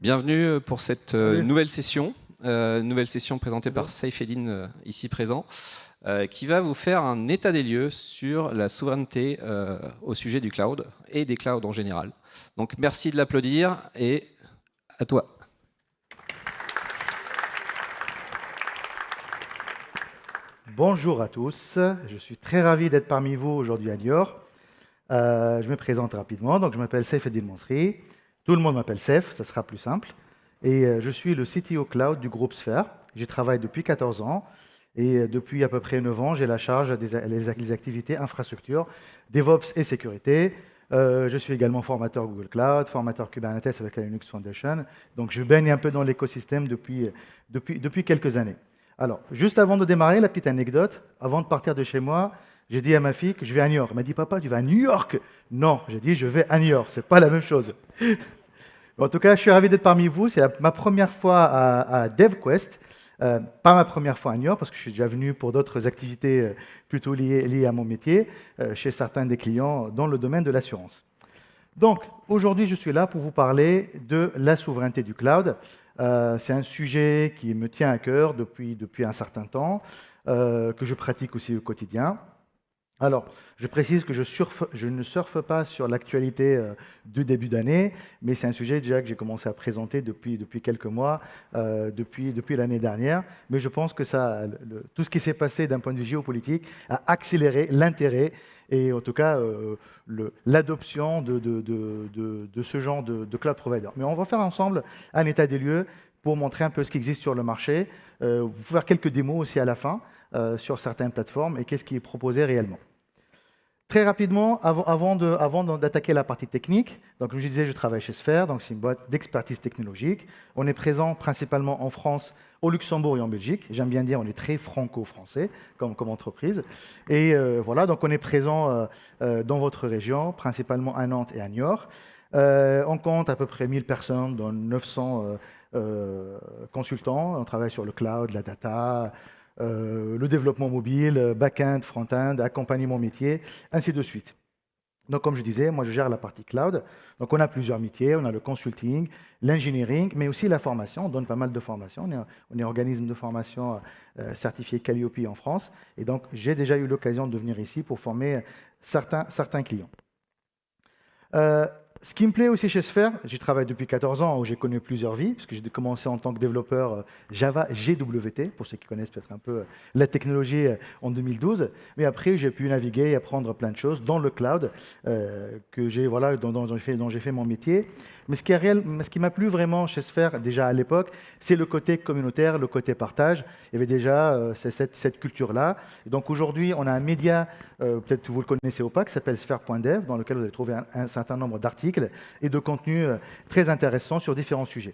Bienvenue pour cette Salut. nouvelle session présentée par Saifeddine, ici présent, qui va vous faire un état des lieux sur la souveraineté au sujet du cloud et des clouds en général. Donc merci de l'applaudir et à toi. Bonjour à tous, je suis très ravi d'être parmi vous aujourd'hui à Niort. Je me présente rapidement, donc je m'appelle Saifeddine Mansri. Tout le monde m'appelle Saif, ça sera plus simple. Et je suis le CTO Cloud du groupe Sphere. J'y travaille depuis 14 ans et depuis à peu près 9 ans, j'ai la charge des activités infrastructure, DevOps et sécurité. Je suis également formateur Google Cloud, formateur Kubernetes avec la Linux Foundation. Donc je baigne un peu dans l'écosystème depuis quelques années. Alors, juste avant de démarrer, la petite anecdote, avant de partir de chez moi, j'ai dit à ma fille que je vais à New York. Elle m'a dit, papa, tu vas à New York? Non, j'ai dit, je vais à New York, c'est pas la même chose. En tout cas, je suis ravi d'être parmi vous. C'est ma première fois à DevQuest. Pas ma première fois à New York, parce que je suis déjà venu pour d'autres activités plutôt liées à mon métier, chez certains des clients dans le domaine de l'assurance. Donc, aujourd'hui, je suis là pour vous parler de la souveraineté du cloud. C'est un sujet qui me tient à cœur depuis un certain temps, que je pratique aussi au quotidien. Alors, je précise que je ne surfe pas sur l'actualité du début d'année, mais c'est un sujet déjà que j'ai commencé à présenter depuis quelques mois, depuis l'année dernière. Mais je pense que tout ce qui s'est passé d'un point de vue géopolitique a accéléré l'intérêt et en tout cas l'adoption de ce genre de cloud provider. Mais on va faire ensemble un état des lieux pour montrer un peu ce qui existe sur le marché, vous faire quelques démos aussi à la fin sur certaines plateformes et qu'est-ce qui est proposé réellement. Très rapidement, avant d'attaquer la partie technique, donc comme je disais, je travaille chez Sphere, donc c'est une boîte d'expertise technologique. On est présent principalement en France, au Luxembourg et en Belgique. J'aime bien dire, on est très franco-français comme entreprise. Et voilà, donc on est présent dans votre région, principalement à Nantes et à Niort. On compte à peu près 1000 personnes, dont 900 consultants. On travaille sur le cloud, la data, le développement mobile, back-end, front-end, accompagnement métier, ainsi de suite. Donc, comme je disais, moi, je gère la partie cloud. Donc, on a plusieurs métiers. On a le consulting, l'engineering, mais aussi la formation. On donne pas mal de formations. On est organisme de formation certifié Calliope en France. Et donc, j'ai déjà eu l'occasion de venir ici pour former certains clients. Ce qui me plaît aussi chez Sphere, j'y travaille depuis 14 ans où j'ai connu plusieurs vies, puisque j'ai commencé en tant que développeur Java GWT, pour ceux qui connaissent peut-être un peu la technologie en 2012. Mais après, j'ai pu naviguer et apprendre plein de choses dans le cloud, dont j'ai fait mon métier. Mais ce qui m'a plu vraiment chez Sphere, déjà à l'époque, c'est le côté communautaire, le côté partage. Il y avait déjà cette culture-là. Et donc aujourd'hui, on a un média, peut-être que vous le connaissez ou pas, qui s'appelle Sphere.dev, dans lequel vous allez trouver un certain nombre d'articles et de contenus très intéressants sur différents sujets.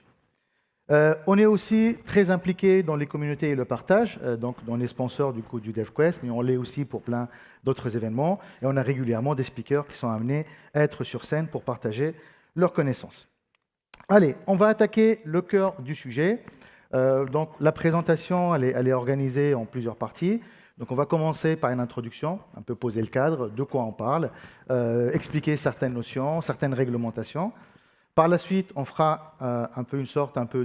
On est aussi très impliqué dans les communautés et le partage, donc on est sponsor du DevQuest, mais on l'est aussi pour plein d'autres événements. Et on a régulièrement des speakers qui sont amenés à être sur scène pour partager leurs connaissances. Allez, on va attaquer le cœur du sujet. Donc la présentation, elle est organisée en plusieurs parties. Donc on va commencer par une introduction, un peu poser le cadre, de quoi on parle, expliquer certaines notions, certaines réglementations. Par la suite, on fera un peu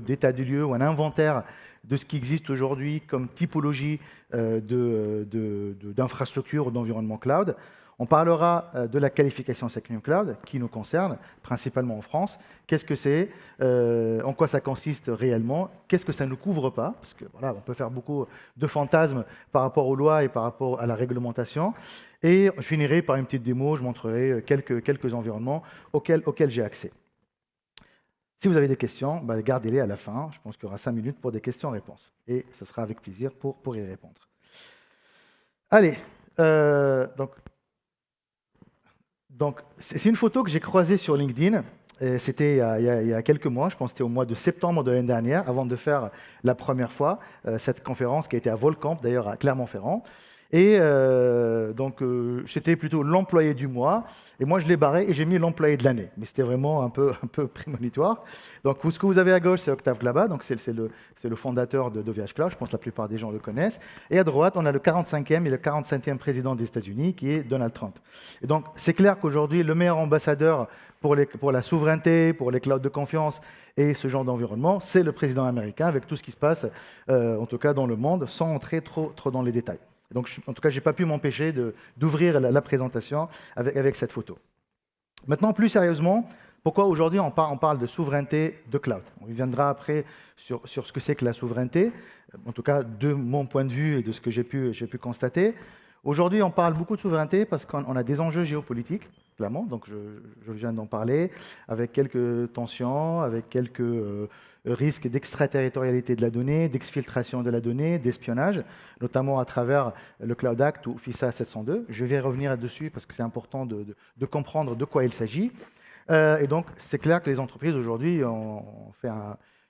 d'état des lieux ou un inventaire de ce qui existe aujourd'hui comme typologie d'infrastructures ou d'environnement cloud. On parlera de la qualification Secure Cloud, qui nous concerne, principalement en France. Qu'est-ce que c'est? En quoi ça consiste réellement? Qu'est-ce que ça ne couvre pas? Parce que voilà, on peut faire beaucoup de fantasmes par rapport aux lois et par rapport à la réglementation. Et je finirai par une petite démo, je montrerai quelques environnements auxquels j'ai accès. Si vous avez des questions, gardez-les à la fin. Je pense qu'il y aura 5 minutes pour des questions-réponses. Et ce sera avec plaisir pour y répondre. Allez, donc, c'est une photo que j'ai croisée sur LinkedIn. C'était il y a quelques mois, je pense que c'était au mois de septembre de l'année dernière, avant de faire la première fois cette conférence qui a été à Volcamp, d'ailleurs à Clermont-Ferrand. Et donc, c'était plutôt l'employé du mois. Et moi, je l'ai barré et j'ai mis l'employé de l'année. Mais c'était vraiment un peu prémonitoire. Donc, ce que vous avez à gauche, c'est Octave Klaba. Donc, c'est le fondateur d'OVH Cloud. Je pense que la plupart des gens le connaissent. Et à droite, on a le 45e et le 45e président des États-Unis, qui est Donald Trump. Et donc, c'est clair qu'aujourd'hui, le meilleur ambassadeur pour la souveraineté, pour les clouds de confiance et ce genre d'environnement, c'est le président américain, avec tout ce qui se passe, en tout cas dans le monde, sans entrer trop dans les détails. Donc, en tout cas, je n'ai pas pu m'empêcher d'ouvrir la présentation avec cette photo. Maintenant, plus sérieusement, pourquoi aujourd'hui on parle de souveraineté de cloud? On reviendra après sur ce que c'est que la souveraineté, en tout cas de mon point de vue et de ce que j'ai pu constater. Aujourd'hui, on parle beaucoup de souveraineté parce qu'on a des enjeux géopolitiques, clairement, donc je viens d'en parler, avec quelques tensions, avec quelques risques d'extraterritorialité de la donnée, d'exfiltration de la donnée, d'espionnage, notamment à travers le Cloud Act ou FISA 702. Je vais revenir là-dessus parce que c'est important de comprendre de quoi il s'agit. Et donc, c'est clair que les entreprises aujourd'hui ont fait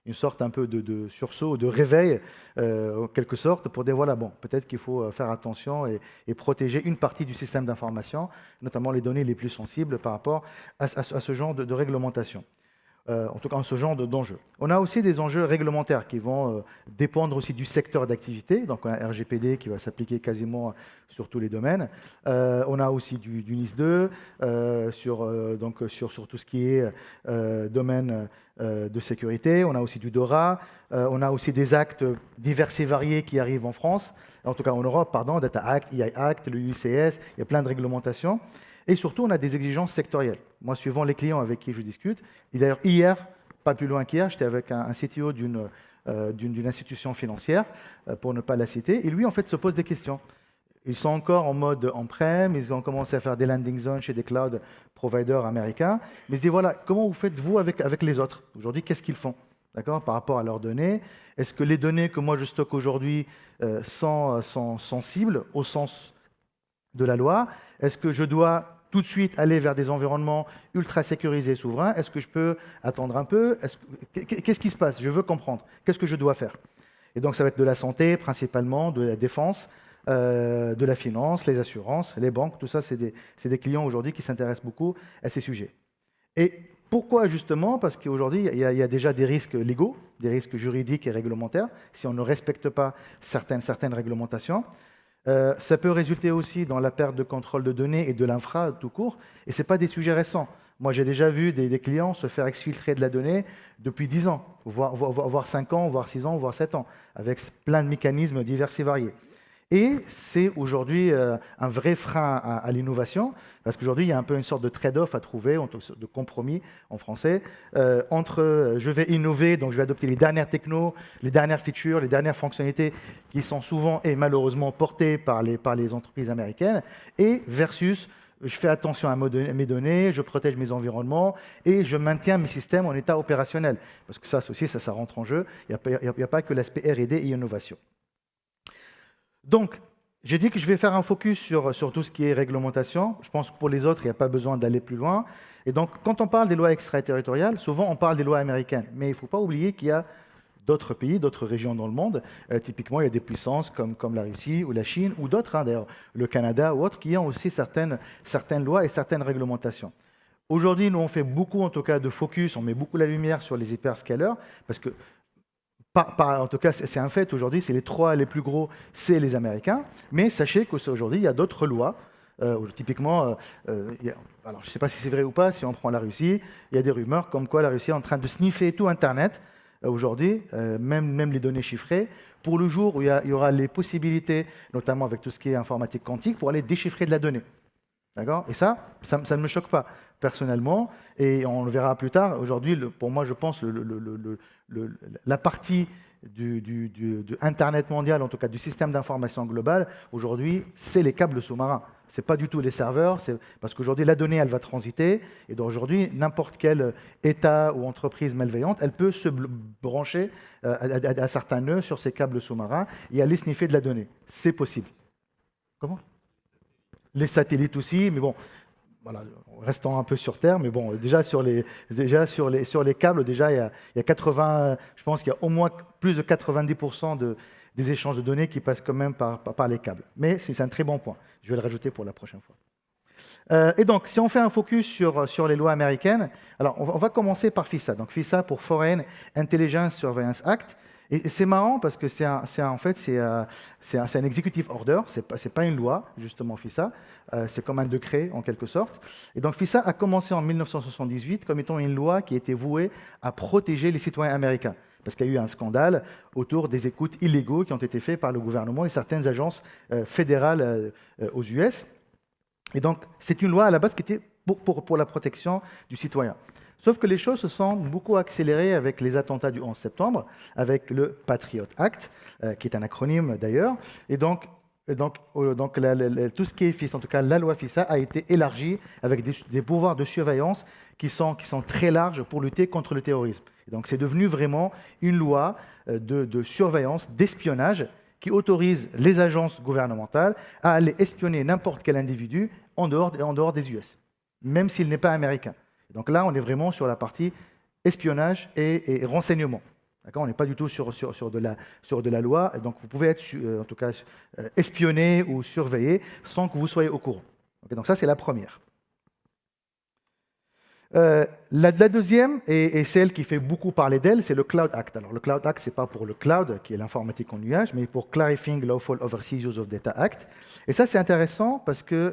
une sorte un peu de sursaut, de réveil, en quelque sorte, pour dire voilà, bon, peut-être qu'il faut faire attention et protéger une partie du système d'information, notamment les données les plus sensibles par rapport à ce genre de réglementation. En tout cas, ce genre d'enjeux. On a aussi des enjeux réglementaires qui vont dépendre aussi du secteur d'activité. Donc, on a RGPD qui va s'appliquer quasiment sur tous les domaines. On a aussi du NIS 2 sur tout ce qui est domaine de sécurité. On a aussi du DORA. On a aussi des actes divers et variés qui arrivent en France, en tout cas en Europe, pardon, Data Act, EI Act, le UCS, il y a plein de réglementations. Et surtout, on a des exigences sectorielles. Moi, suivant les clients avec qui je discute, et d'ailleurs hier, pas plus loin qu'hier, j'étais avec un CTO d'une institution financière, pour ne pas la citer, et lui, en fait, se pose des questions. Ils sont encore en mode on-prem, ils ont commencé à faire des landing zones chez des cloud providers américains, mais ils se disent, voilà, comment vous faites, vous, avec les autres? Aujourd'hui, qu'est-ce qu'ils font? D'accord, par rapport à leurs données, est-ce que les données que moi je stocke aujourd'hui sont sensibles au sens de la loi? Est-ce que je dois tout de suite aller vers des environnements ultra sécurisés, souverains? Est-ce que je peux attendre un peu? Qu'est-ce qui se passe? Je veux comprendre. Qu'est-ce que je dois faire? Et donc, ça va être de la santé, principalement, de la défense, de la finance, les assurances, les banques. Tout ça, c'est des clients aujourd'hui qui s'intéressent beaucoup à ces sujets. Et pourquoi, justement? Parce qu'aujourd'hui, il y a déjà des risques légaux, des risques juridiques et réglementaires, si on ne respecte pas certaines réglementations. Ça peut résulter aussi dans la perte de contrôle de données et de l'infra tout court. Et ce n'est pas des sujets récents. Moi, j'ai déjà vu des clients se faire exfiltrer de la donnée depuis 10 ans, voire 5 ans, voire 6 ans, voire 7 ans, avec plein de mécanismes divers et variés. Et c'est aujourd'hui un vrai frein à l'innovation, parce qu'aujourd'hui, il y a un peu une sorte de trade-off à trouver, de compromis en français, entre je vais innover, donc je vais adopter les dernières technos, les dernières features, les dernières fonctionnalités qui sont souvent et malheureusement portées par les entreprises américaines, et versus je fais attention à mes données, je protège mes environnements et je maintiens mes systèmes en état opérationnel. Parce que ça aussi, ça rentre en jeu. Il n'y a pas que l'aspect R&D et innovation. Donc, j'ai dit que je vais faire un focus sur tout ce qui est réglementation. Je pense que pour les autres, il n'y a pas besoin d'aller plus loin. Et donc, quand on parle des lois extraterritoriales, souvent on parle des lois américaines. Mais il ne faut pas oublier qu'il y a d'autres pays, d'autres régions dans le monde. Typiquement, il y a des puissances comme la Russie ou la Chine ou d'autres, d'ailleurs le Canada ou autres, qui ont aussi certaines lois et certaines réglementations. Aujourd'hui, nous, on fait beaucoup, en tout cas, de focus, on met beaucoup la lumière sur les hyperscalers, parce que en tout cas, c'est un fait aujourd'hui, c'est les 3 les plus gros, c'est les Américains. Mais sachez qu'aujourd'hui, il y a d'autres lois. Typiquement, alors je ne sais pas si c'est vrai ou pas, si on prend la Russie, il y a des rumeurs comme quoi la Russie est en train de sniffer tout Internet aujourd'hui, même les données chiffrées, pour le jour où il y aura les possibilités, notamment avec tout ce qui est informatique quantique, pour aller déchiffrer de la donnée. D'accord? Et ça ne me choque pas, personnellement, et on le verra plus tard. Aujourd'hui, pour moi, je pense la partie de Internet mondial, en tout cas du système d'information global, aujourd'hui, c'est les câbles sous-marins. Ce n'est pas du tout les serveurs, parce qu'aujourd'hui, la donnée, elle va transiter, et donc aujourd'hui, n'importe quel État ou entreprise malveillante, elle peut se brancher à certains nœuds sur ces câbles sous-marins et aller sniffer de la donnée. C'est possible. Comment? Les satellites aussi, mais bon, voilà, restons un peu sur Terre, mais bon, déjà sur les câbles, déjà il y a 80, je pense qu'il y a au moins plus de 90% des échanges de données qui passent quand même par les câbles. Mais c'est un très bon point. Je vais le rajouter pour la prochaine fois. Et donc, si on fait un focus sur les lois américaines, alors on va commencer par FISA. Donc FISA pour Foreign Intelligence Surveillance Act. Et c'est marrant parce que c'est un executive order, c'est pas une loi, justement FISA, c'est comme un décret en quelque sorte. Et donc FISA a commencé en 1978 comme étant une loi qui était vouée à protéger les citoyens américains. Parce qu'il y a eu un scandale autour des écoutes illégaux qui ont été faits par le gouvernement et certaines agences fédérales aux US. Et donc, c'est une loi à la base qui était pour la protection du citoyen. Sauf que les choses se sont beaucoup accélérées avec les attentats du 11 septembre, avec le Patriot Act, qui est un acronyme d'ailleurs. Et donc tout ce qui est FISA, en tout cas la loi FISA, a été élargie avec des pouvoirs de surveillance qui sont très larges pour lutter contre le terrorisme. Et donc c'est devenu vraiment une loi de surveillance, d'espionnage, qui autorise les agences gouvernementales à aller espionner n'importe quel individu en dehors des US, même s'il n'est pas américain. Donc là, on est vraiment sur la partie espionnage et renseignement. On n'est pas du tout sur de la loi. Donc vous pouvez être en tout cas espionné ou surveillé sans que vous soyez au courant. Donc ça, c'est la première. La deuxième, et celle qui fait beaucoup parler d'elle, c'est le Cloud Act. Alors le Cloud Act, ce n'est pas pour le cloud, qui est l'informatique en nuage, mais pour Clarifying Lawful Overseas Use of Data Act. Et ça, c'est intéressant parce que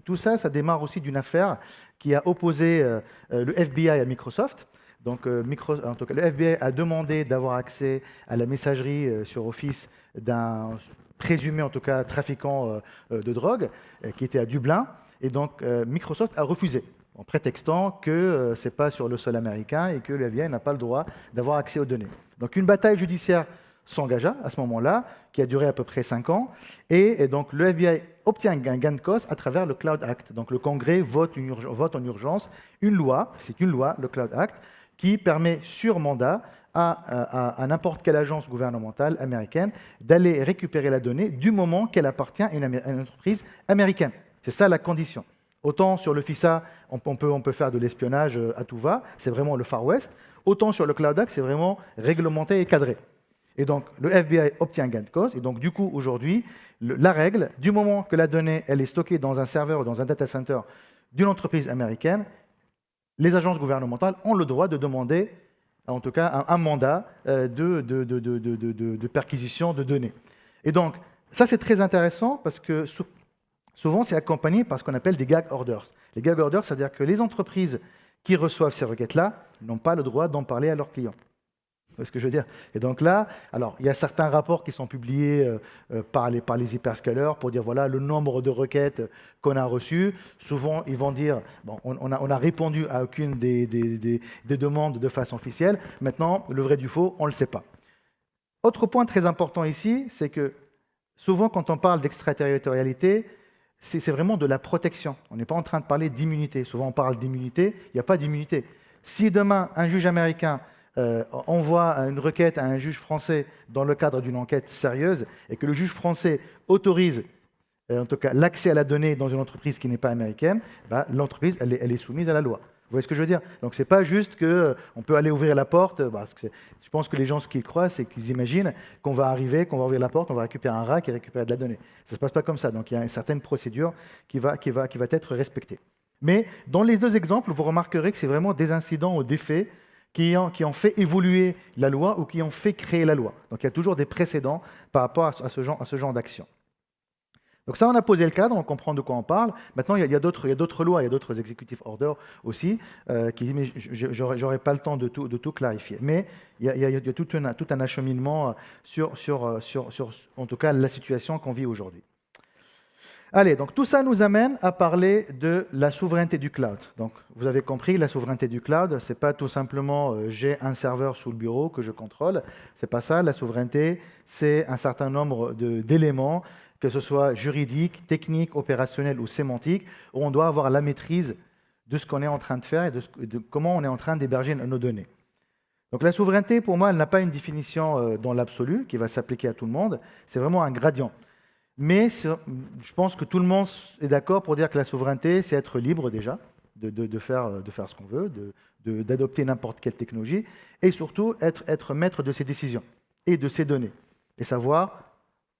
tout ça, ça démarre aussi d'une affaire qui a opposé le FBI à Microsoft. Donc, en tout cas, le FBI a demandé d'avoir accès à la messagerie sur Office d'un présumé, en tout cas, trafiquant de drogue, qui était à Dublin. Et donc, Microsoft a refusé, en prétextant que ce n'est pas sur le sol américain et que le FBI n'a pas le droit d'avoir accès aux données. Donc, une bataille judiciaire s'engagea à ce moment-là, qui a duré à peu près 5 ans. Et donc, le FBI obtient un gain de cause à travers le Cloud Act. Donc, le Congrès vote en urgence une loi, c'est une loi, le Cloud Act, qui permet sur mandat à n'importe quelle agence gouvernementale américaine d'aller récupérer la donnée du moment qu'elle appartient à une entreprise américaine. C'est ça la condition. Autant sur le FISA, on peut faire de l'espionnage à tout va, c'est vraiment le Far West. Autant sur le Cloud Act, c'est vraiment réglementé et cadré. Et donc, le FBI obtient gain de cause. Et donc, du coup, aujourd'hui, la règle, du moment que la donnée elle est stockée dans un serveur ou dans un data center d'une entreprise américaine, les agences gouvernementales ont le droit de demander, en tout cas, un mandat de perquisition de données. Et donc, ça, c'est très intéressant parce que souvent, c'est accompagné par ce qu'on appelle des gag orders. Les gag orders, c'est-à-dire que les entreprises qui reçoivent ces requêtes-là n'ont pas le droit d'en parler à leurs clients. Vous voyez ce que je veux dire? Et donc là, alors, il y a certains rapports qui sont publiés par les hyperscalers pour dire voilà le nombre de requêtes qu'on a reçues. Souvent, ils vont dire bon, on a répondu à aucune des demandes de façon officielle. Maintenant, le vrai du faux, on ne le sait pas. Autre point très important ici, c'est que souvent, quand on parle d'extraterritorialité, c'est vraiment de la protection. On n'est pas en train de parler d'immunité. Souvent, on parle d'immunité. Il n'y a pas d'immunité. Si demain, un juge américain envoie une requête à un juge français dans le cadre d'une enquête sérieuse et que le juge français autorise en tout cas l'accès à la donnée dans une entreprise qui n'est pas américaine, bah, l'entreprise elle est soumise à la loi. Vous voyez ce que je veux dire? Donc c'est pas juste qu'on peut aller ouvrir la porte, parce que je pense que les gens ce qu'ils croient c'est qu'ils imaginent qu'on va arriver, qu'on va ouvrir la porte, on va récupérer un rack et récupérer de la donnée. Ça ne se passe pas comme ça, donc il y a une certaine procédure qui va être respectée. Mais dans les deux exemples, vous remarquerez que c'est vraiment des incidents ou des faits qui ont fait évoluer la loi ou qui ont fait créer la loi. Donc il y a toujours des précédents par rapport à ce genre d'action. Donc ça, on a posé le cadre, on comprend de quoi on parle. Maintenant, il y a d'autres lois, il y a d'autres executive orders aussi, mais je n'aurai pas le temps de tout clarifier. Mais il y a tout un acheminement sur, en tout cas, la situation qu'on vit aujourd'hui. Allez, donc tout ça nous amène à parler de la souveraineté du cloud. Donc, vous avez compris, la souveraineté du cloud, ce n'est pas tout simplement j'ai un serveur sous le bureau que je contrôle. Ce n'est pas ça. La souveraineté, c'est un certain nombre d'éléments, que ce soit juridique, technique, opérationnel ou sémantique, où on doit avoir la maîtrise de ce qu'on est en train de faire et de comment on est en train d'héberger nos données. Donc la souveraineté, pour moi, elle n'a pas une définition dans l'absolu qui va s'appliquer à tout le monde. C'est vraiment un gradient. Mais je pense que tout le monde est d'accord pour dire que la souveraineté, c'est être libre déjà, de faire ce qu'on veut, d'adopter n'importe quelle technologie, et surtout être maître de ses décisions et de ses données. et savoir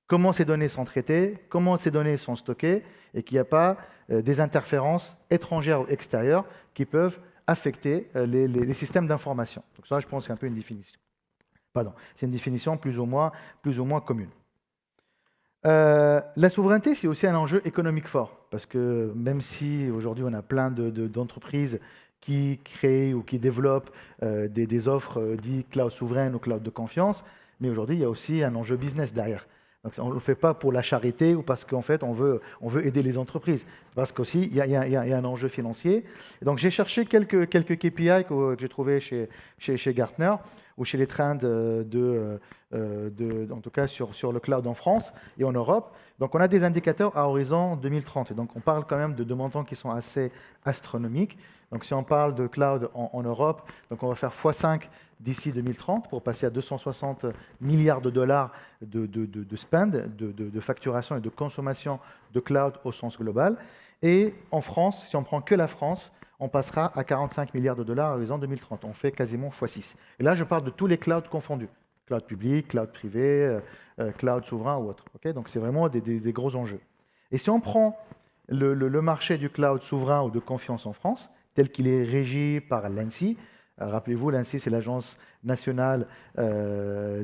comment ces données sont traitées, comment ces données sont stockées, et qu'il n'y a pas des interférences étrangères ou extérieures qui peuvent affecter les systèmes d'information. Donc ça, je pense que c'est un peu une définition. Pardon, c'est une définition plus ou moins commune. La souveraineté, c'est aussi un enjeu économique fort, parce que même si aujourd'hui on a plein d'entreprises qui créent ou qui développent des offres dites cloud souveraines ou cloud de confiance, mais aujourd'hui il y a aussi un enjeu business derrière. Donc, on ne le fait pas pour la charité ou parce qu'en fait on veut aider les entreprises, parce qu'aussi il y a un enjeu financier. Et donc j'ai cherché quelques KPI que j'ai trouvés chez Gartner ou chez les trends en tout cas sur le cloud en France et en Europe. Donc on a des indicateurs à horizon 2030. Et donc on parle quand même de montants qui sont assez astronomiques. Donc si on parle de cloud en Europe, donc on va faire x5 d'ici 2030 pour passer à 260 milliards de dollars de spend, de facturation et de consommation de cloud au sens global. Et en France, si on prend que la France, on passera à 45 milliards de dollars à l'horizon 2030. On fait quasiment x6. Et là, je parle de tous les clouds confondus. Cloud public, cloud privé, cloud souverain ou autre. Okay, donc c'est vraiment des gros enjeux. Et si on prend le marché du cloud souverain ou de confiance en France, tel qu'il est régi par l'ANSSI, rappelez-vous, l'ANSSI, c'est l'Agence nationale de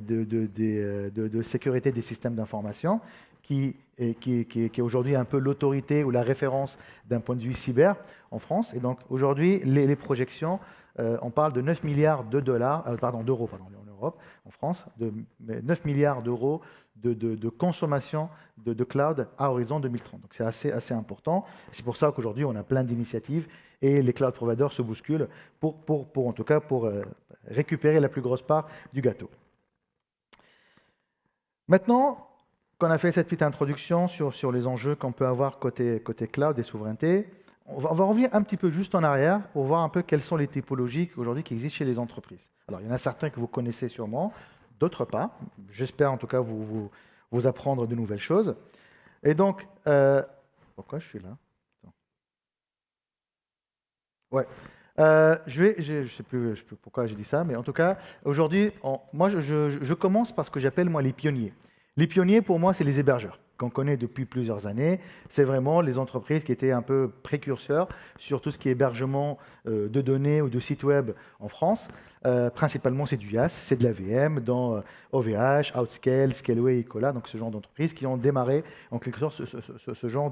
sécurité des systèmes d'information, qui est aujourd'hui un peu l'autorité ou la référence d'un point de vue cyber en France. Et donc aujourd'hui, les projections, on parle de 9 milliards d'euros en Europe, en France, de 9 milliards d'euros de consommation de cloud à horizon 2030. Donc c'est assez important. C'est pour ça qu'aujourd'hui, on a plein d'initiatives et les cloud providers se bousculent pour récupérer la plus grosse part du gâteau. Maintenant qu'on a fait cette petite introduction sur les enjeux qu'on peut avoir côté cloud et souveraineté, on va revenir un petit peu juste en arrière pour voir un peu quelles sont les typologies aujourd'hui qui existent chez les entreprises. Alors, il y en a certains que vous connaissez sûrement, d'autres pas. J'espère en tout cas vous apprendre de nouvelles choses. Et donc, pourquoi je suis là? Ouais. Je ne sais plus pourquoi j'ai dit ça, mais en tout cas, aujourd'hui, moi, je commence par ce que j'appelle moi les pionniers. Les pionniers, pour moi, c'est les hébergeurs qu'on connaît depuis plusieurs années. C'est vraiment les entreprises qui étaient un peu précurseurs sur tout ce qui est hébergement de données ou de sites web en France. Principalement, c'est du IaaS, c'est de la VM dans OVH, Outscale, Scaleway, Ecola, donc ce genre d'entreprises qui ont démarré en quelque sorte ce genre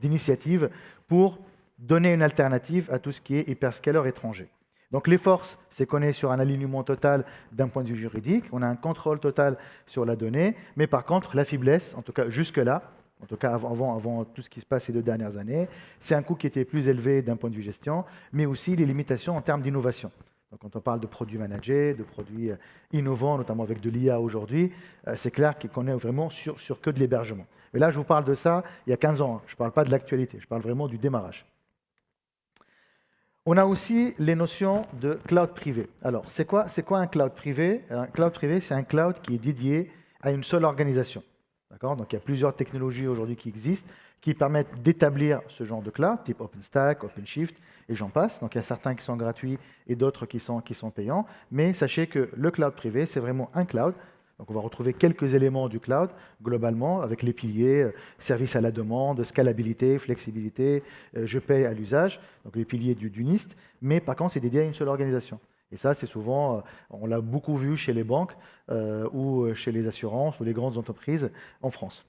d'initiative pour donner une alternative à tout ce qui est hyperscaler étranger. Donc les forces, c'est qu'on est sur un alignement total d'un point de vue juridique, on a un contrôle total sur la donnée, mais par contre, la faiblesse, en tout cas jusque-là, en tout cas avant tout ce qui se passe ces 2 dernières années, c'est un coût qui était plus élevé d'un point de vue gestion, mais aussi les limitations en termes d'innovation. Donc quand on parle de produits managés, de produits innovants, notamment avec de l'IA aujourd'hui, c'est clair qu'on est vraiment sur que de l'hébergement. Mais là, je vous parle de ça il y a 15 ans, je ne parle pas de l'actualité, je parle vraiment du démarrage. On a aussi les notions de cloud privé. Alors, c'est quoi un cloud privé? Un cloud privé, c'est un cloud qui est dédié à une seule organisation. D'accord? Donc, il y a plusieurs technologies aujourd'hui qui existent qui permettent d'établir ce genre de cloud, type OpenStack, OpenShift, et j'en passe. Donc, il y a certains qui sont gratuits et d'autres qui sont payants. Mais sachez que le cloud privé, c'est vraiment un cloud. Donc, on va retrouver quelques éléments du cloud, globalement, avec les piliers, service à la demande, scalabilité, flexibilité, je paye à l'usage, donc les piliers du NIST, mais par contre, c'est dédié à une seule organisation. Et ça, c'est souvent, on l'a beaucoup vu chez les banques ou chez les assurances ou les grandes entreprises en France.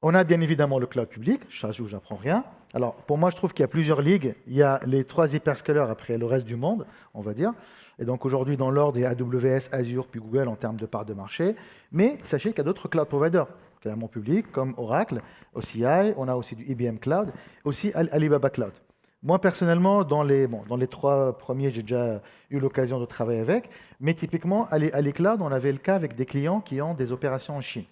On a bien évidemment le cloud public, ça je vous apprends rien. Alors pour moi je trouve qu'il y a plusieurs ligues, il y a les 3 hyperscalers après le reste du monde, on va dire. Et donc aujourd'hui dans l'ordre il y a AWS, Azure puis Google en termes de part de marché. Mais sachez qu'il y a d'autres cloud providers, clairement publics comme Oracle, OCI, on a aussi du IBM Cloud, aussi Alibaba Cloud. Moi personnellement dans les 3 premiers j'ai déjà eu l'occasion de travailler avec, mais typiquement à l'Cloud on avait le cas avec des clients qui ont des opérations en Chine.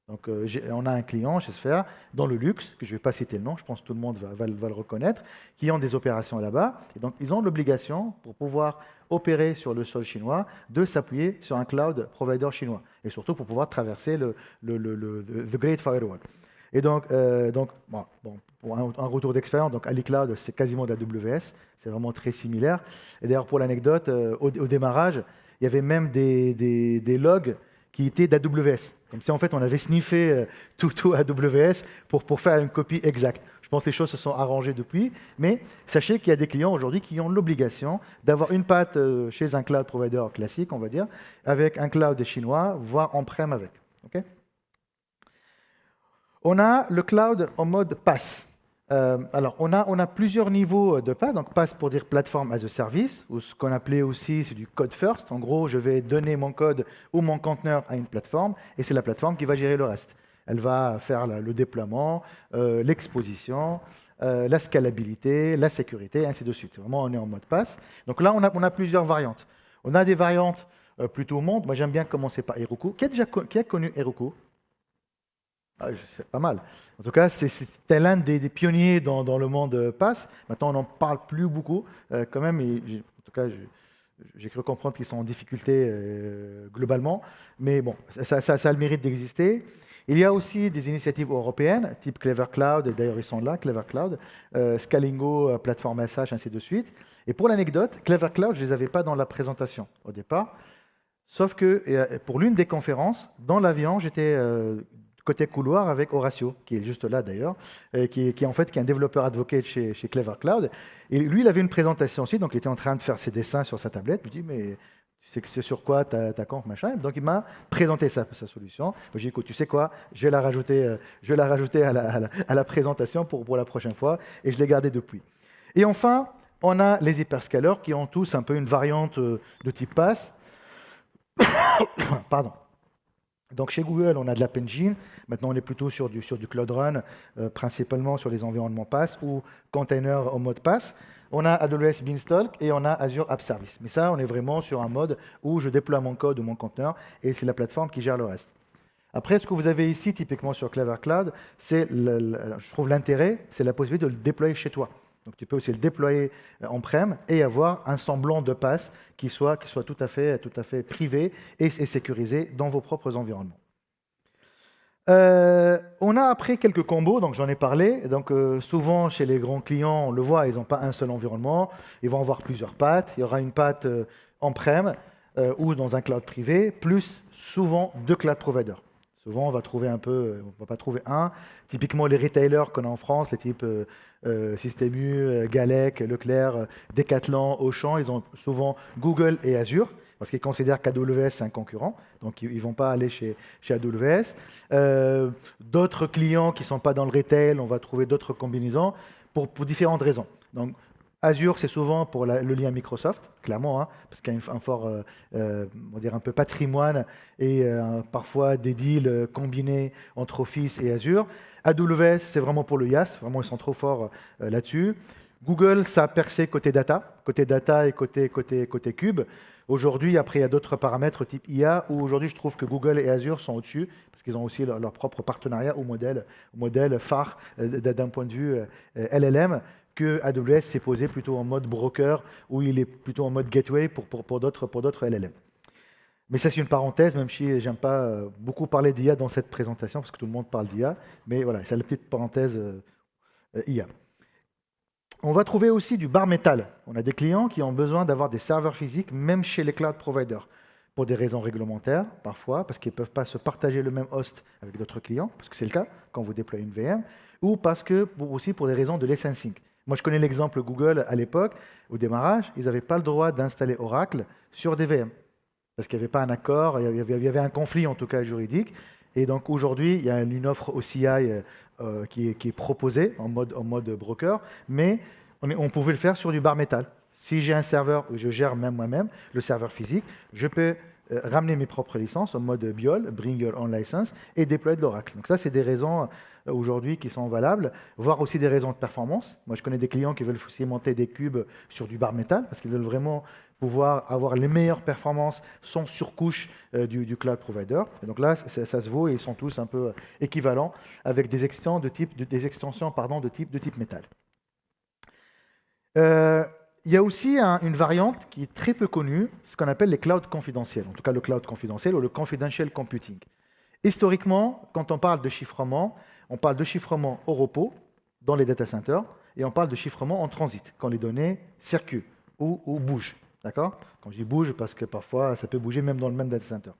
Donc, on a un client chez Sphere, dans le luxe, que je ne vais pas citer le nom, je pense que tout le monde va le reconnaître, qui ont des opérations là-bas. Et donc, ils ont l'obligation, pour pouvoir opérer sur le sol chinois, de s'appuyer sur un cloud provider chinois. Et surtout pour pouvoir traverser le Great Firewall. Et donc pour un retour d'expérience, donc AliCloud, c'est quasiment de la AWS, c'est vraiment très similaire. Et d'ailleurs, pour l'anecdote, au démarrage, Il y avait même des logs qui étaient d'AWS. Comme si en fait on avait sniffé tout AWS pour faire une copie exacte. Je pense que les choses se sont arrangées depuis, mais sachez qu'il y a des clients aujourd'hui qui ont l'obligation d'avoir une patte chez un cloud provider classique, on va dire, avec un cloud chinois, voire on-prem avec. Okay. On a le cloud en mode PaaS. Alors, on a plusieurs niveaux de PaaS. Donc, PaaS pour dire Platform as a Service, ou ce qu'on appelait aussi, c'est du code first. En gros, je vais donner mon code ou mon conteneur à une plateforme, et c'est la plateforme qui va gérer le reste. Elle va faire le déploiement, l'exposition, la scalabilité, la sécurité, et ainsi de suite. Vraiment, on est en mode PaaS. Donc là, on a plusieurs variantes. On a des variantes plutôt au monde. Moi, j'aime bien commencer par Heroku. Qui a connu Heroku? C'est pas mal. En tout cas, c'était l'un des pionniers dans le monde PaaS. Maintenant, on n'en parle plus beaucoup quand même. En tout cas, j'ai cru comprendre qu'ils sont en difficulté globalement. Mais bon, ça a le mérite d'exister. Il y a aussi des initiatives européennes, type Clever Cloud, d'ailleurs ils sont là, Clever Cloud, Scalingo, Plateforme SH, ainsi de suite. Et pour l'anecdote, Clever Cloud, je ne les avais pas dans la présentation au départ. Sauf que pour l'une des conférences, dans l'avion, j'étais côté couloir avec Horacio, qui est juste là d'ailleurs, qui est un développeur advocate chez Clever Cloud. Et lui, il avait une présentation aussi, donc il était en train de faire ses dessins sur sa tablette. Je me dis, mais tu sais que c'est sur quoi ta conf, machin. Donc il m'a présenté sa solution. J'ai dit, écoute, tu sais quoi, je vais la rajouter à la présentation pour la prochaine fois, et je l'ai gardée depuis. Et enfin, on a les hyperscalers qui ont tous un peu une variante de type PaaS. Pardon. Donc chez Google, on a de l'App Engine. Maintenant, on est plutôt sur du Cloud Run, principalement sur les environnements PaaS ou containers en mode PaaS. On a AWS Beanstalk et on a Azure App Service. Mais ça, on est vraiment sur un mode où je déploie mon code ou mon conteneur et c'est la plateforme qui gère le reste. Après, ce que vous avez ici, typiquement sur Clever Cloud, c'est, je trouve l'intérêt, c'est la possibilité de le déployer chez toi. Donc tu peux aussi le déployer on-prem et avoir un semblant de PaaS qui soit tout à fait privé et sécurisé dans vos propres environnements. On a après quelques combos, donc j'en ai parlé. Donc souvent chez les grands clients, on le voit, ils n'ont pas un seul environnement, ils vont avoir plusieurs pattes. Il y aura une patte on-prem ou dans un cloud privé, plus souvent 2 cloud providers. Souvent, on va trouver va pas trouver un. Typiquement, les retailers qu'on a en France, les types Système U, Galec, Leclerc, Decathlon, Auchan, ils ont souvent Google et Azure, parce qu'ils considèrent qu'AWS c'est un concurrent, donc ils ne vont pas aller chez AWS. D'autres clients qui ne sont pas dans le retail, on va trouver d'autres combinaisons pour différentes raisons. Donc, Azure, c'est souvent pour le lien Microsoft, clairement, hein, parce qu'il y a un fort, on va dire un peu patrimoine et parfois des deals combinés entre Office et Azure. AWS, c'est vraiment pour le IaaS, vraiment ils sont trop forts là-dessus. Google, ça a percé côté data et côté cube. Aujourd'hui, après, il y a d'autres paramètres type IA, où aujourd'hui, je trouve que Google et Azure sont au-dessus, parce qu'ils ont aussi leur propre partenariat ou modèle phare d'un point de vue LLM, que AWS s'est posé plutôt en mode broker, où il est plutôt en mode gateway pour d'autres LLM. Mais ça, c'est une parenthèse, même si je n'aime pas beaucoup parler d'IA dans cette présentation, parce que tout le monde parle d'IA, mais voilà, c'est la petite parenthèse IA. On va trouver aussi du bare metal. On a des clients qui ont besoin d'avoir des serveurs physiques, même chez les cloud providers, pour des raisons réglementaires, parfois, parce qu'ils ne peuvent pas se partager le même host avec d'autres clients, parce que c'est le cas quand vous déployez une VM, ou aussi pour des raisons de licensing. Moi, je connais l'exemple Google à l'époque, au démarrage, ils n'avaient pas le droit d'installer Oracle sur des VM, parce qu'il n'y avait pas un accord, il y avait un conflit en tout cas juridique. Et donc aujourd'hui, il y a une offre OCI qui est proposée en mode broker, mais on pouvait le faire sur du bare metal. Si j'ai un serveur où je gère même moi-même, le serveur physique, je peux ramener mes propres licences en mode BYOL, Bring Your Own License, et déployer de l'Oracle. Donc ça, c'est des raisons aujourd'hui qui sont valables, voire aussi des raisons de performance. Moi, je connais des clients qui veulent cimenter des cubes sur du bare metal, parce qu'ils veulent vraiment pouvoir avoir les meilleures performances sans surcouche du cloud provider. Et donc là, ça se vaut et ils sont tous un peu équivalents avec des extensions de type métal. Il y a aussi une variante qui est très peu connue, ce qu'on appelle les clouds confidentiels, en tout cas le cloud confidentiel ou le confidential computing. Historiquement, quand on parle de chiffrement, on parle de chiffrement au repos, dans les data centers, et on parle de chiffrement en transit, quand les données circulent ou bougent. D'accord? Quand je dis bouge, parce que parfois, ça peut bouger même dans le même data center.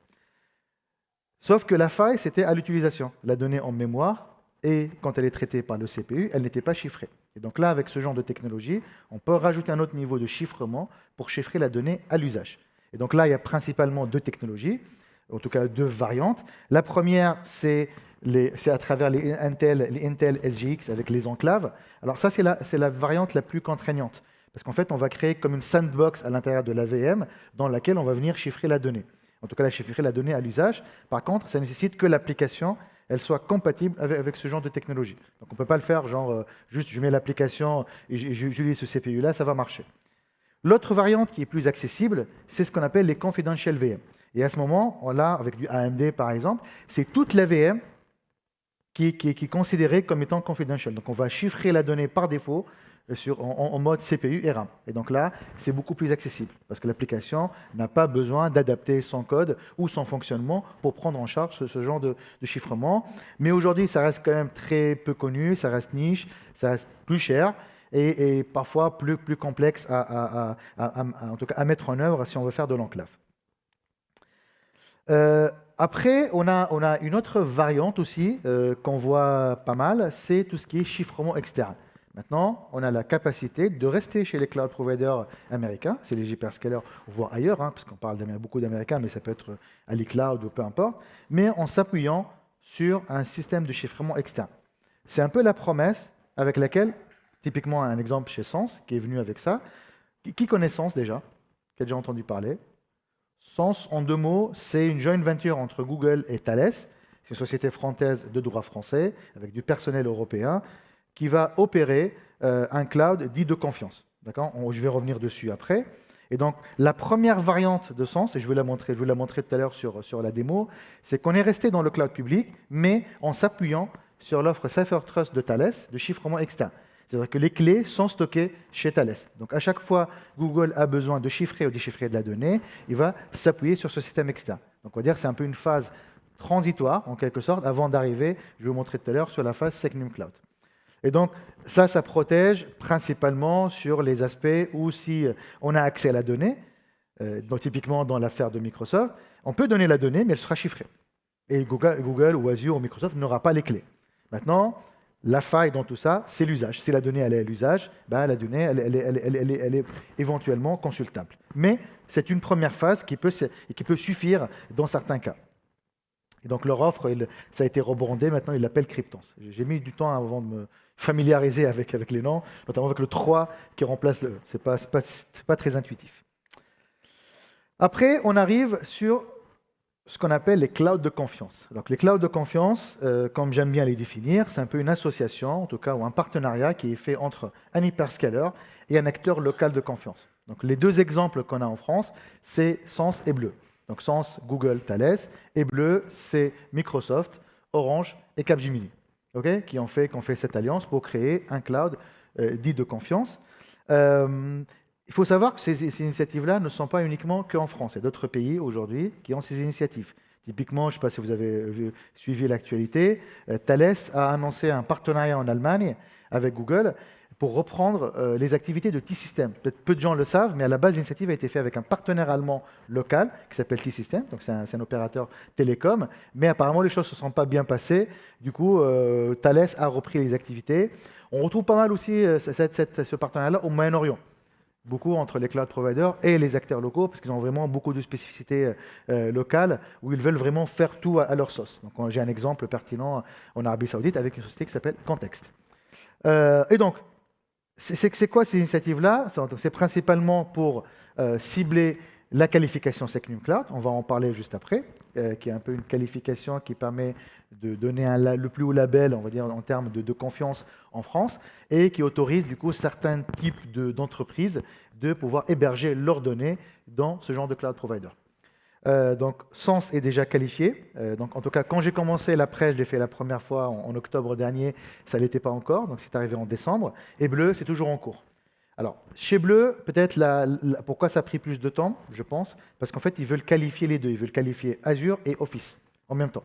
Sauf que la faille, c'était à l'utilisation. La donnée en mémoire, et quand elle est traitée par le CPU, elle n'était pas chiffrée. Et donc là, avec ce genre de technologie, on peut rajouter un autre niveau de chiffrement pour chiffrer la donnée à l'usage. Et donc là, il y a principalement deux technologies, en tout cas deux variantes. La première, c'est à travers les Intel SGX avec les enclaves. Alors ça, c'est la variante la plus contraignante. Parce qu'en fait, on va créer comme une sandbox à l'intérieur de la VM dans laquelle on va venir chiffrer la donnée. En tout cas, chiffrer la donnée à l'usage. Par contre, ça nécessite que l'application elle soit compatible avec ce genre de technologie. Donc on ne peut pas le faire genre juste je mets l'application et j'utilise ce CPU-là, ça va marcher. L'autre variante qui est plus accessible, c'est ce qu'on appelle les confidential VM. Et à ce moment, là, avec du AMD par exemple, c'est toute la VM qui est considérée comme étant confidential. Donc on va chiffrer la donnée par défaut en mode CPU et RAM. Et donc là, c'est beaucoup plus accessible parce que l'application n'a pas besoin d'adapter son code ou son fonctionnement pour prendre en charge ce genre de chiffrement. Mais aujourd'hui, ça reste quand même très peu connu, ça reste niche, ça reste plus cher et parfois plus complexe en tout cas à mettre en œuvre si on veut faire de l'enclave. Après, on a une autre variante aussi qu'on voit pas mal, c'est tout ce qui est chiffrement externe. Maintenant, on a la capacité de rester chez les cloud providers américains, c'est les hyperscalers, voire ailleurs, parce qu'on parle beaucoup d'Américains, mais ça peut être AliCloud ou peu importe, mais en s'appuyant sur un système de chiffrement externe. C'est un peu la promesse avec laquelle, typiquement un exemple chez Sens, qui est venu avec ça. Qui connaît Sens déjà? Qui a déjà entendu parler? Sens, en deux mots, c'est une joint venture entre Google et Thales, c'est une société française de droit français, avec du personnel européen, qui va opérer un cloud dit de confiance. D'accord ? Je vais revenir dessus après. Et donc, la première variante de Sens, et je vais la montrer tout à l'heure sur la démo, c'est qu'on est resté dans le cloud public, mais en s'appuyant sur l'offre CipherTrust de Thales de chiffrement externe. C'est-à-dire que les clés sont stockées chez Thales. Donc, à chaque fois Google a besoin de chiffrer ou déchiffrer de la donnée, il va s'appuyer sur ce système externe. Donc, on va dire que c'est un peu une phase transitoire, en quelque sorte, avant d'arriver, je vais vous montrer tout à l'heure, sur la phase Secnum Cloud. Et donc, ça protège principalement sur les aspects où si on a accès à la donnée, donc typiquement dans l'affaire de Microsoft, on peut donner la donnée, mais elle sera chiffrée. Et Google ou Azure ou Microsoft n'aura pas les clés. Maintenant, la faille dans tout ça, c'est l'usage. Si la donnée elle est à l'usage, la donnée elle est éventuellement consultable. Mais c'est une première phase qui peut suffire dans certains cas. Et donc leur offre, ça a été rebrandé, maintenant ils l'appellent Cryptance. J'ai mis du temps avant de me familiariser avec les noms, notamment avec le 3 qui remplace le E. Ce n'est pas très intuitif. Après, on arrive sur ce qu'on appelle les clouds de confiance. Donc les clouds de confiance, comme j'aime bien les définir, c'est un peu une association, en tout cas, ou un partenariat qui est fait entre un hyperscaler et un acteur local de confiance. Donc les deux exemples qu'on a en France, c'est Sens et Bleu. Donc Sens, Google, Thales, et Bleu, c'est Microsoft, Orange et Capgemini, qui ont fait cette alliance pour créer un cloud dit de confiance. Il faut savoir que ces initiatives-là ne sont pas uniquement qu'en France. Il y a d'autres pays aujourd'hui qui ont ces initiatives. Typiquement, je ne sais pas si vous avez suivi l'actualité, Thales a annoncé un partenariat en Allemagne avec Google pour reprendre les activités de T-Systems. Peut-être peu de gens le savent, mais à la base, l'initiative a été faite avec un partenaire allemand local qui s'appelle T-Systems, donc c'est un opérateur télécom, mais apparemment les choses ne se sont pas bien passées. Du coup, Thales a repris les activités. On retrouve pas mal aussi ce partenariat-là au Moyen-Orient. Beaucoup entre les cloud providers et les acteurs locaux, parce qu'ils ont vraiment beaucoup de spécificités locales, où ils veulent vraiment faire tout à leur sauce. Donc j'ai un exemple pertinent en Arabie Saoudite avec une société qui s'appelle Context. Et donc, c'est quoi ces initiatives-là? C'est principalement pour cibler la qualification Secnum Cloud, on va en parler juste après, qui est un peu une qualification qui permet de donner le plus haut label, on va dire, en termes de confiance en France, et qui autorise du coup certains types d'entreprises de pouvoir héberger leurs données dans ce genre de cloud provider. Donc Sens est déjà qualifié. Donc en tout cas, quand j'ai commencé la presse, je l'ai fait la première fois en octobre dernier, ça ne l'était pas encore, donc c'est arrivé en décembre. Et Bleu, c'est toujours en cours. Alors, chez Bleu, peut-être pourquoi ça a pris plus de temps, je pense, parce qu'en fait, ils veulent qualifier les deux. Ils veulent qualifier Azure et Office en même temps.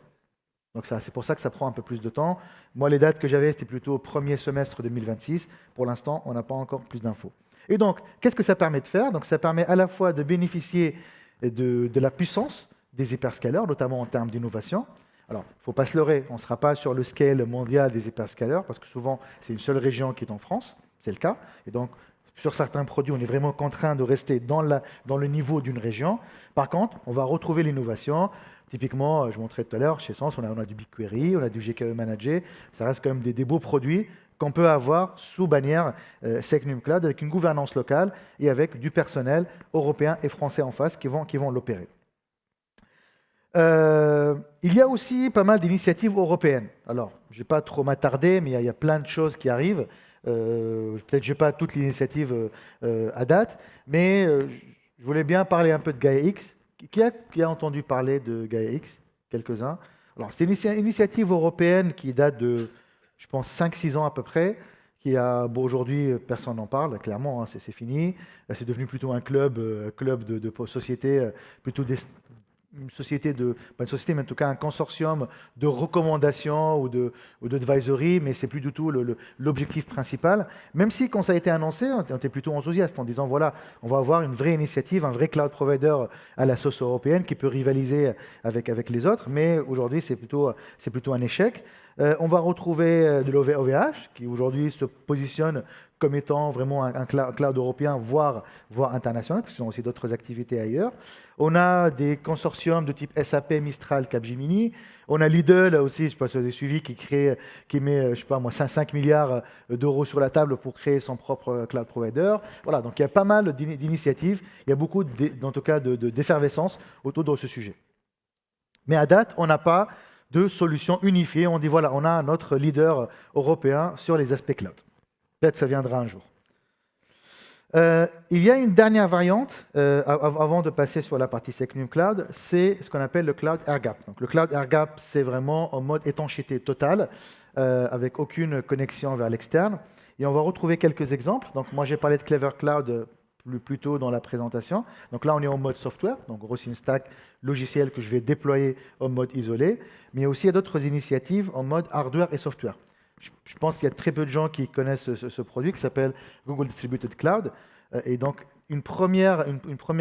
Donc c'est pour ça que ça prend un peu plus de temps. Moi, les dates que j'avais, c'était plutôt au premier semestre 2026. Pour l'instant, on n'a pas encore plus d'infos. Et donc, qu'est-ce que ça permet de faire? Donc, ça permet à la fois de bénéficier de la puissance des hyperscalers, notamment en termes d'innovation. Alors, il ne faut pas se leurrer, on ne sera pas sur le scale mondial des hyperscalers, parce que souvent, c'est une seule région qui est en France, c'est le cas. Et donc, sur certains produits, on est vraiment contraint de rester dans le niveau d'une région. Par contre, on va retrouver l'innovation. Typiquement, je montrais tout à l'heure, chez Sens, on a du BigQuery, on a du GKE Manager. Ça reste quand même des beaux produits qu'on peut avoir sous bannière Secnum Cloud, avec une gouvernance locale et avec du personnel européen et français en face qui vont l'opérer. Il y a aussi pas mal d'initiatives européennes. Alors, je ne vais pas trop m'attarder, mais il y a plein de choses qui arrivent. Peut-être que je n'ai pas toutes les initiatives à date, mais je voulais bien parler un peu de GaiaX. Qui a entendu parler de GaiaX? Quelques-uns. Alors, c'est une initiative européenne qui date de, je pense, 5-6 ans à peu près. Bon, aujourd'hui, personne n'en parle, clairement, hein, c'est fini. C'est devenu plutôt un club de sociétés, plutôt une société pas une société, mais en tout cas un consortium de recommandations ou d'advisory, mais c'est plus du tout l'objectif principal. Même si, quand ça a été annoncé, on était plutôt enthousiaste en disant voilà, on va avoir une vraie initiative, un vrai cloud provider à la sauce européenne qui peut rivaliser avec les autres, mais aujourd'hui, c'est plutôt un échec. On va retrouver de l'OVH, qui aujourd'hui se positionne comme étant vraiment un cloud européen, voire international, parce qu'ils ont aussi d'autres activités ailleurs. On a des consortiums de type SAP, Mistral, Capgemini. On a Lidl aussi, je ne sais pas si vous avez suivi, qui met, je sais pas moi, 5 milliards d'euros sur la table pour créer son propre cloud provider. Voilà, donc il y a pas mal d'initiatives, il y a beaucoup, en tout cas, d'effervescence autour de ce sujet. Mais à date, on n'a pas de solution unifiée. On dit voilà, on a notre leader européen sur les aspects cloud. Peut-être que ça viendra un jour. Il y a une dernière variante, avant de passer sur la partie Secnum Cloud, c'est ce qu'on appelle le Cloud Air Gap. Donc, le Cloud Air Gap, c'est vraiment en mode étanchéité totale, avec aucune connexion vers l'externe. Et on va retrouver quelques exemples. Donc, moi, j'ai parlé de Clever Cloud plus tôt dans la présentation. Donc là, on est en mode software, donc gros, c'est une stack logicielle que je vais déployer en mode isolé. Mais aussi, il y a d'autres initiatives en mode hardware et software. Je pense qu'il y a très peu de gens qui connaissent ce produit qui s'appelle Google Distributed Cloud. Et donc, une première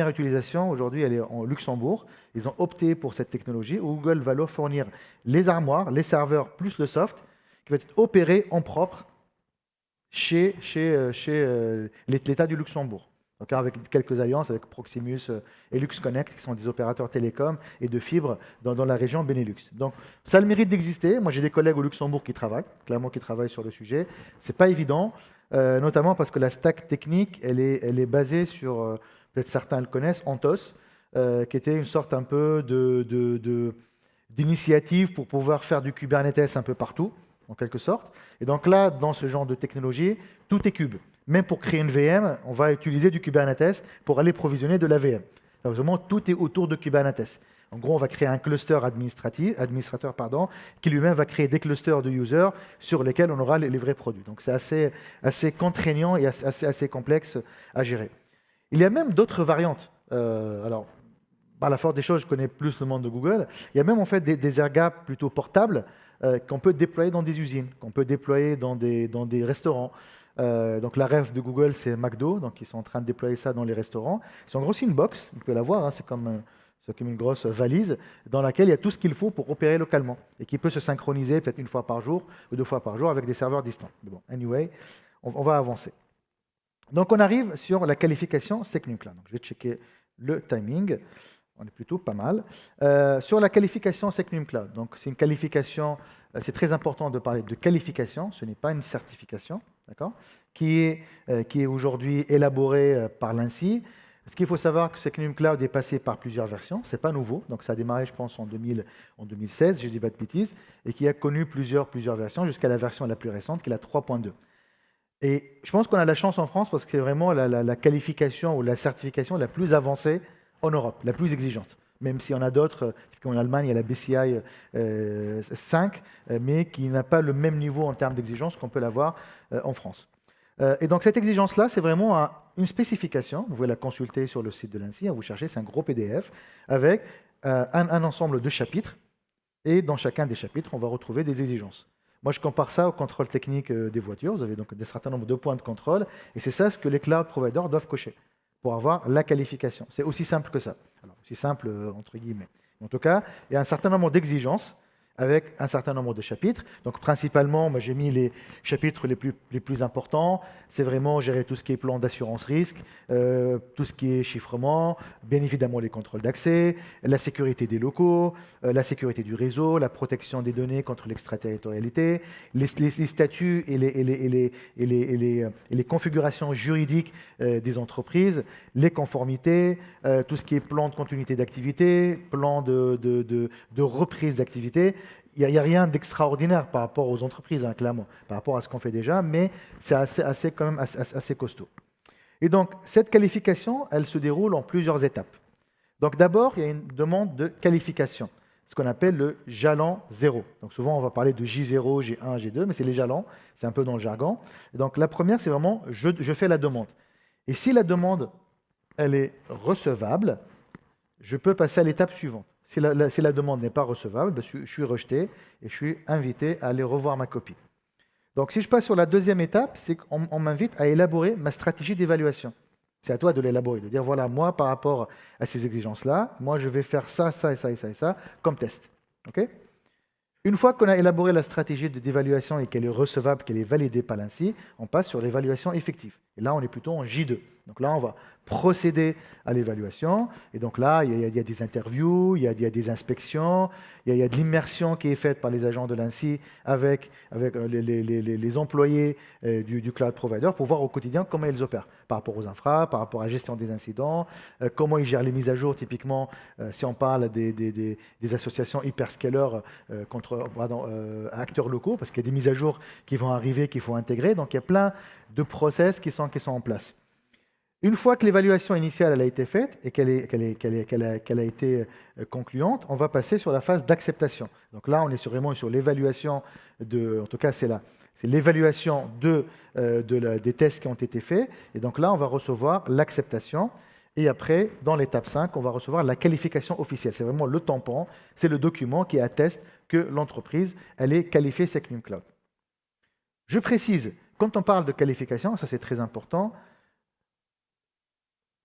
utilisation, aujourd'hui, elle est en Luxembourg. Ils ont opté pour cette technologie où Google va leur fournir les armoires, les serveurs, plus le soft, qui va être opéré en propre chez l'État du Luxembourg. Donc, avec quelques alliances avec Proximus et LuxConnect, qui sont des opérateurs télécoms et de fibres dans la région Benelux. Donc, ça a le mérite d'exister. Moi, j'ai des collègues au Luxembourg qui travaillent, clairement qui travaillent sur le sujet. Ce n'est pas évident, notamment parce que la stack technique, elle est basée sur, peut-être certains le connaissent, Anthos, qui était une sorte un peu d'initiative pour pouvoir faire du Kubernetes un peu partout, en quelque sorte. Et donc là, dans ce genre de technologie, tout est cube. Même pour créer une VM, on va utiliser du Kubernetes pour aller provisionner de la VM. Donc vraiment, tout est autour de Kubernetes. En gros, on va créer un cluster administrateur, qui lui-même va créer des clusters de users sur lesquels on aura les vrais produits. Donc c'est assez contraignant et assez complexe à gérer. Il y a même d'autres variantes. Alors, par la force des choses, je connais plus le monde de Google. Il y a même en fait des air gaps plutôt portables qu'on peut déployer dans des usines, qu'on peut déployer dans des restaurants. Donc la rêve de Google, c'est McDo, donc ils sont en train de déployer ça dans les restaurants. Ils ont grossi une box, vous pouvez la voir, hein, c'est comme une grosse valise dans laquelle il y a tout ce qu'il faut pour opérer localement et qui peut se synchroniser peut-être une fois par jour ou 2 fois par jour avec des serveurs distants. Mais bon, anyway, on va avancer. Donc on arrive sur la qualification Secnum Cloud. Donc, je vais checker le timing. On est plutôt pas mal. Sur la qualification Secnum Cloud, donc c'est une qualification, c'est très important de parler de qualification, ce n'est pas une certification, d'accord, qui est aujourd'hui élaborée par l'ANSSI. Ce qu'il faut savoir, que Secnum Cloud est passé par plusieurs versions, ce n'est pas nouveau, donc ça a démarré je pense en 2016, je dis pas de bêtises, et qui a connu plusieurs versions jusqu'à la version la plus récente qui est la 3.2. Et je pense qu'on a la chance en France parce que c'est vraiment la qualification ou la certification la plus avancée en Europe, la plus exigeante. Même s'il y en a d'autres, en Allemagne, il y a la BCI 5, mais qui n'a pas le même niveau en termes d'exigence qu'on peut l'avoir en France. Et donc cette exigence-là, c'est vraiment une spécification. Vous pouvez la consulter sur le site de l'ANSSI, vous cherchez, c'est un gros PDF avec un ensemble de chapitres. Et dans chacun des chapitres, on va retrouver des exigences. Moi, je compare ça au contrôle technique des voitures. Vous avez donc un certain nombre de points de contrôle, et c'est ça ce que les cloud providers doivent cocher pour avoir la qualification. C'est aussi simple que ça. Alors, aussi simple, entre guillemets. En tout cas, il y a un certain nombre d'exigences avec un certain nombre de chapitres. Donc principalement, moi, j'ai mis les chapitres les plus importants. C'est vraiment gérer tout ce qui est plan d'assurance risque, tout ce qui est chiffrement, bien évidemment les contrôles d'accès, la sécurité des locaux, la sécurité du réseau, la protection des données contre l'extraterritorialité, les statuts et les configurations juridiques des entreprises, les conformités, tout ce qui est plan de continuité d'activité, plan de reprise d'activité. Il n'y a rien d'extraordinaire par rapport aux entreprises, hein, clairement, par rapport à ce qu'on fait déjà, mais c'est quand même assez costaud. Et donc, cette qualification, elle se déroule en plusieurs étapes. Donc d'abord, il y a une demande de qualification, ce qu'on appelle le jalon 0. Donc souvent, on va parler de J0, G1, G2, mais c'est les jalons, c'est un peu dans le jargon. Et donc la première, c'est vraiment, je fais la demande. Et si la demande, elle est recevable, je peux passer à l'étape suivante. Si la demande n'est pas recevable, ben, je suis rejeté et je suis invité à aller revoir ma copie. Donc si je passe sur la deuxième étape, c'est qu'on m'invite à élaborer ma stratégie d'évaluation. C'est à toi de l'élaborer, de dire voilà, moi par rapport à ces exigences-là, moi je vais faire ça, ça et ça et ça et ça comme test. Okay. Une fois qu'on a élaboré la stratégie d'évaluation et qu'elle est recevable, qu'elle est validée par l'ANSSI, on passe sur l'évaluation effective. Et là, on est plutôt en J2. Donc là, on va procéder à l'évaluation. Et donc là, il y a des interviews, il y a des inspections, il y a de l'immersion qui est faite par les agents de l'ANSSI avec les employés du cloud provider pour voir au quotidien comment ils opèrent par rapport aux infras, par rapport à la gestion des incidents, comment ils gèrent les mises à jour, typiquement, si on parle des associations hyperscalers contre acteurs locaux, parce qu'il y a des mises à jour qui vont arriver, qu'il faut intégrer. Donc il y a plein de process qui sont en place. Une fois que l'évaluation initiale elle a été faite et qu'elle a été concluante, on va passer sur la phase d'acceptation. Donc là, on est vraiment sur l'évaluation en tout cas, c'est l'évaluation des tests qui ont été faits. Et donc là, on va recevoir l'acceptation. Et après, dans l'étape 5, on va recevoir la qualification officielle. C'est vraiment le tampon, c'est le document qui atteste que l'entreprise elle est qualifiée SecNum Cloud. Je précise, quand on parle de qualification, ça c'est très important,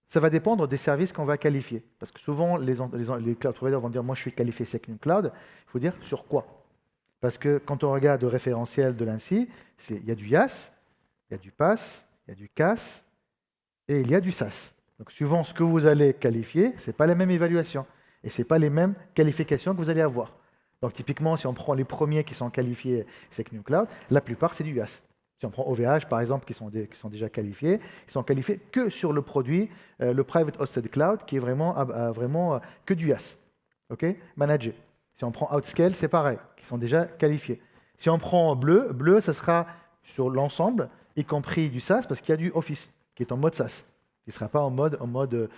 ça va dépendre des services qu'on va qualifier. Parce que souvent, les cloud providers vont dire « moi, je suis qualifié SecNum Cloud ». Il faut dire sur quoi. Parce que quand on regarde le référentiel de l'ANSSI, il y a du IaaS, il y a du PaaS, il y a du CaaS et il y a du SaaS. Donc, suivant ce que vous allez qualifier, ce n'est pas la même évaluation et ce n'est pas les mêmes qualifications que vous allez avoir. Donc, typiquement, si on prend les premiers qui sont qualifiés SecNum Cloud, la plupart, c'est du IaaS. Si on prend OVH, par exemple, qui sont déjà qualifiés, ils sont qualifiés que sur le produit, le Private Hosted Cloud, qui est vraiment que du IaaS, okay, managé. Si on prend Outscale, c'est pareil, qui sont déjà qualifiés. Si on prend Bleu, ça sera sur l'ensemble, y compris du SaaS, parce qu'il y a du Office, qui est en mode SaaS. Il ne sera pas en mode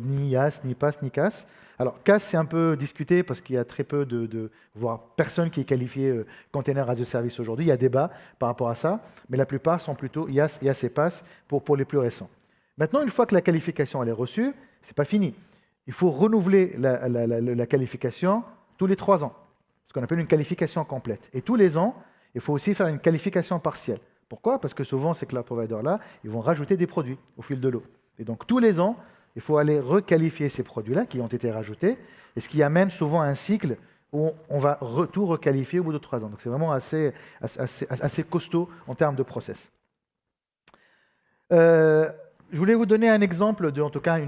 ni IaaS, ni PaaS, ni CaaS. Alors, CaaS, c'est un peu discuté parce qu'il y a très peu voire personne qui est qualifié Container as a Service aujourd'hui. Il y a débat par rapport à ça, mais la plupart sont plutôt IaaS et PaaS pour les plus récents. Maintenant, une fois que la qualification elle est reçue, ce n'est pas fini. Il faut renouveler la qualification tous les 3 ans, ce qu'on appelle une qualification complète. Et tous les ans, il faut aussi faire une qualification partielle. Pourquoi? Parce que souvent, ces cloud providers-là, ils vont rajouter des produits au fil de l'eau. Et donc, tous les ans, il faut aller requalifier ces produits-là qui ont été rajoutés, et ce qui amène souvent un cycle où on va tout requalifier au bout de 3 ans. Donc, c'est vraiment assez costaud en termes de process. Je voulais vous donner un exemple, en tout cas,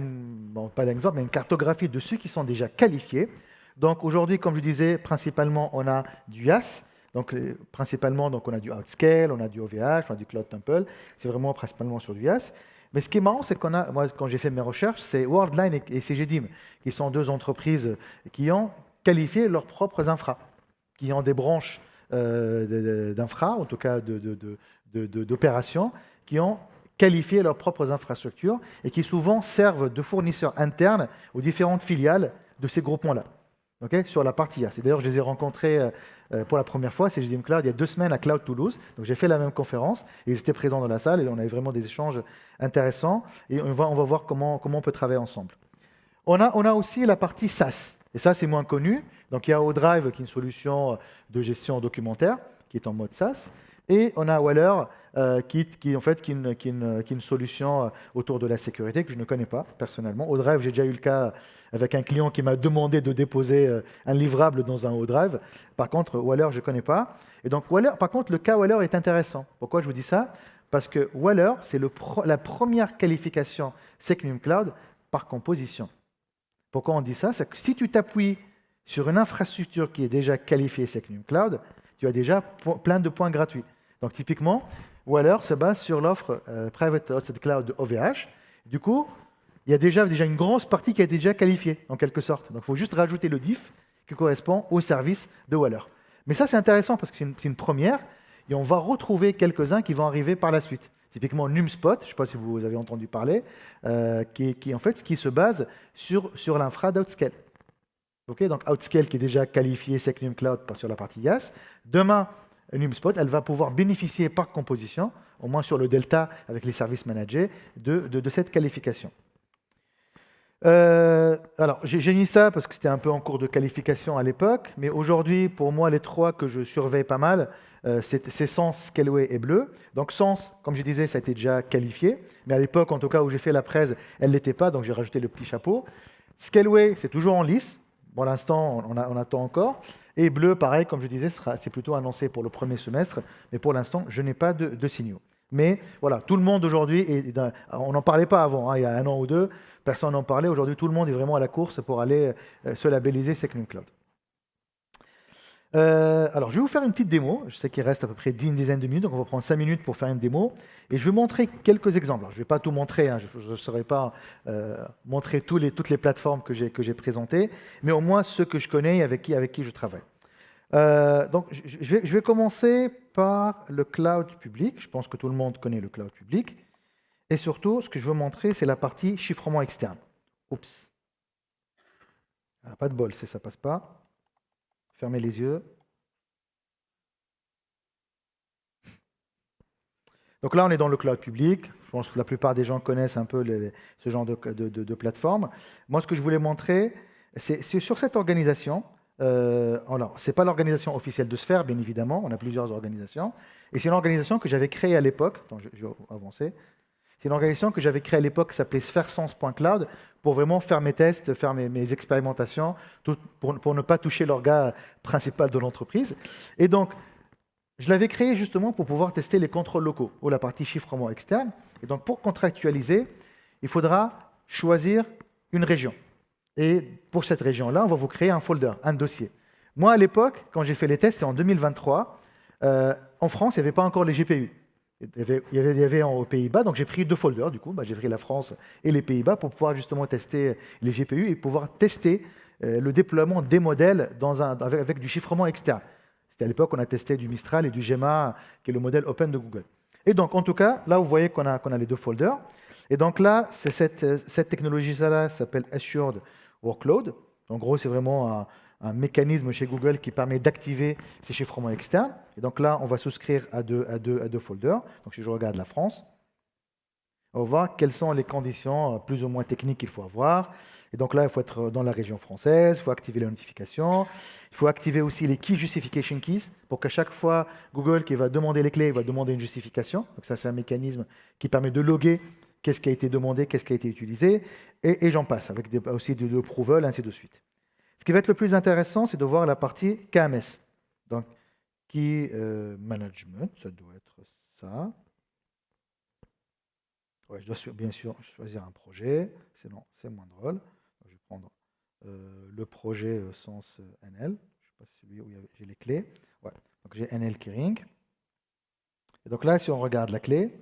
pas l'exemple, mais une cartographie de ceux qui sont déjà qualifiés. Donc, aujourd'hui, comme je disais, principalement, on a du IaaS. Donc, principalement, on a du Outscale, on a du OVH, on a du Cloud Temple. C'est vraiment principalement sur du IaaS. Mais ce qui est marrant, c'est moi, quand j'ai fait mes recherches, c'est Worldline et CGDIM, qui sont 2 entreprises qui ont qualifié leurs propres infras, qui ont des branches d'infra, en tout cas d'opérations, qui ont qualifié leurs propres infrastructures et qui souvent servent de fournisseurs internes aux différentes filiales de ces groupements-là. Okay, sur la partie IaaS. Et d'ailleurs, je les ai rencontrés pour la première fois, CGDIM Cloud, il y a 2 semaines à Cloud Toulouse. Donc, j'ai fait la même conférence et ils étaient présents dans la salle et on avait vraiment des échanges intéressants. Et on va voir comment on peut travailler ensemble. On a aussi la partie SaaS. Et ça, c'est moins connu. Donc, il y a ODrive, qui est une solution de gestion documentaire, qui est en mode SaaS. Et on a Waller, qui en fait, qui est une solution autour de la sécurité que je ne connais pas personnellement. ODrive, j'ai déjà eu le cas avec un client qui m'a demandé de déposer un livrable dans un ODrive. Par contre, Waller, je ne connais pas. Et donc, Waller, par contre, le cas Waller est intéressant. Pourquoi je vous dis ça? Parce que Waller, c'est la première qualification Secnum Cloud par composition. Pourquoi on dit ça? C'est que si tu t'appuies sur une infrastructure qui est déjà qualifiée Secnum Cloud, tu as déjà plein de points gratuits. Donc typiquement, Waller se base sur l'offre Private Hosted Cloud de OVH. Du coup, il y a déjà une grosse partie qui a été déjà qualifiée, en quelque sorte. Donc il faut juste rajouter le diff qui correspond au service de Waller. Mais ça, c'est intéressant parce que c'est une première, et on va retrouver quelques-uns qui vont arriver par la suite. Typiquement NumSpot, je ne sais pas si vous avez entendu parler, qui se base sur l'infra d'Outscale. Okay, donc Outscale qui est déjà qualifié Secnum Cloud sur la partie IaaS. Demain, NumSpot, elle va pouvoir bénéficier par composition, au moins sur le delta avec les services managés, de cette qualification. Alors, j'ai mis ça parce que c'était un peu en cours de qualification à l'époque, mais aujourd'hui, pour moi, les trois que je surveille pas mal, c'est Sens, Scaleway et Bleu. Donc Sens, comme je disais, ça a été déjà qualifié, mais à l'époque, en tout cas, où j'ai fait la presse, elle ne l'était pas, donc j'ai rajouté le petit chapeau. Scaleway, c'est toujours en lice. Pour l'instant, on attend encore. Et Bleu, pareil, comme je disais, c'est plutôt annoncé pour le premier semestre, mais pour l'instant, je n'ai pas de signaux. Mais voilà, tout le monde aujourd'hui, on n'en parlait pas avant, hein, il y a un an ou deux, personne n'en parlait. Aujourd'hui, tout le monde est vraiment à la course pour aller se labelliser Secnum Cloud. Alors, je vais vous faire une petite démo. Je sais qu'il reste à peu près une dizaine de minutes, donc on va prendre 5 minutes pour faire une démo. Et je vais montrer quelques exemples. Alors, je ne vais pas tout montrer, hein, je ne saurais pas montrer toutes les plateformes que j'ai présentées, mais au moins ceux que je connais et avec qui je travaille. Donc, je vais commencer par le cloud public. Je pense que tout le monde connaît le cloud public. Et surtout, ce que je veux montrer, c'est la partie chiffrement externe. Oups. Ah, pas de bol, ça ne passe pas. Fermez les yeux. Donc là, on est dans le cloud public. Je pense que la plupart des gens connaissent un peu ce genre de plateforme. Moi, ce que je voulais montrer, c'est sur cette organisation. Alors, ce n'est pas l'organisation officielle de Sphère, bien évidemment. On a plusieurs organisations. Et c'est une organisation que j'avais créée à l'époque. Attends, je vais avancer. C'est une organisation que j'avais créée à l'époque qui s'appelait spheresens.cloud pour vraiment faire mes tests, faire mes expérimentations, pour ne pas toucher l'orga principal de l'entreprise. Et donc, je l'avais créé justement pour pouvoir tester les contrôles locaux ou la partie chiffrement externe. Et donc, pour contractualiser, il faudra choisir une région. Et pour cette région-là, on va vous créer un folder, un dossier. Moi, à l'époque, quand j'ai fait les tests, c'était en 2023, en France, il n'y avait pas encore les GPU. Il y avait aux Pays-Bas, donc j'ai pris 2 folders, du coup, j'ai pris la France et les Pays-Bas pour pouvoir justement tester les GPU et pouvoir tester le déploiement des modèles avec du chiffrement externe. C'était à l'époque, on a testé du Mistral et du Gemma, qui est le modèle open de Google. Et donc, en tout cas, là, vous voyez qu'on a les 2 folders. Et donc là, cette technologie-là s'appelle Assured Workload. En gros, c'est vraiment un mécanisme chez Google qui permet d'activer ces chiffrements externes. Et donc là, on va souscrire à deux folders. Donc si je regarde la France, on va voir quelles sont les conditions plus ou moins techniques qu'il faut avoir. Et donc là, il faut être dans la région française, il faut activer la notification. Il faut activer aussi les Key Justification Keys pour qu'à chaque fois, Google qui va demander les clés, il va demander une justification. Donc ça, c'est un mécanisme qui permet de loguer qu'est-ce qui a été demandé, qu'est-ce qui a été utilisé, et j'en passe, avec aussi de l'approval, ainsi de suite. Ce qui va être le plus intéressant, c'est de voir la partie KMS. Donc, Key Management, ça doit être ça. Ouais, je dois bien sûr choisir un projet, sinon c'est moins drôle. Je vais prendre le projet Sens NL. Je ne sais pas si c'est celui où j'ai les clés. Ouais. Donc j'ai NL Keyring. Et donc là, si on regarde la clé,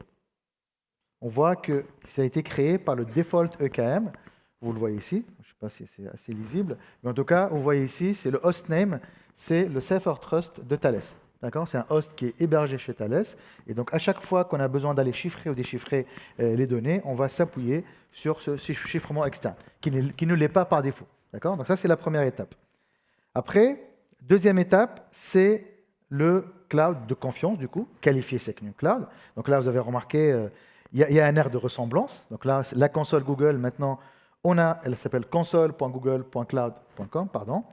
on voit que ça a été créé par le default EKM. Vous le voyez ici. Je ne sais pas si c'est assez lisible. Mais en tout cas, vous voyez ici, c'est le hostname, c'est le Safer Trust de Thales. D'accord ? C'est un host qui est hébergé chez Thales. Et donc, à chaque fois qu'on a besoin d'aller chiffrer ou déchiffrer les données, on va s'appuyer sur ce chiffrement externe, qui ne l'est pas par défaut. D'accord ? Donc, ça, c'est la première étape. Après, deuxième étape, c'est le cloud de confiance, du coup, qualifié Secnum Cloud. Donc là, vous avez remarqué, il y a un air de ressemblance. Donc là, la console Google, maintenant, elle s'appelle console.google.cloud.com, pardon.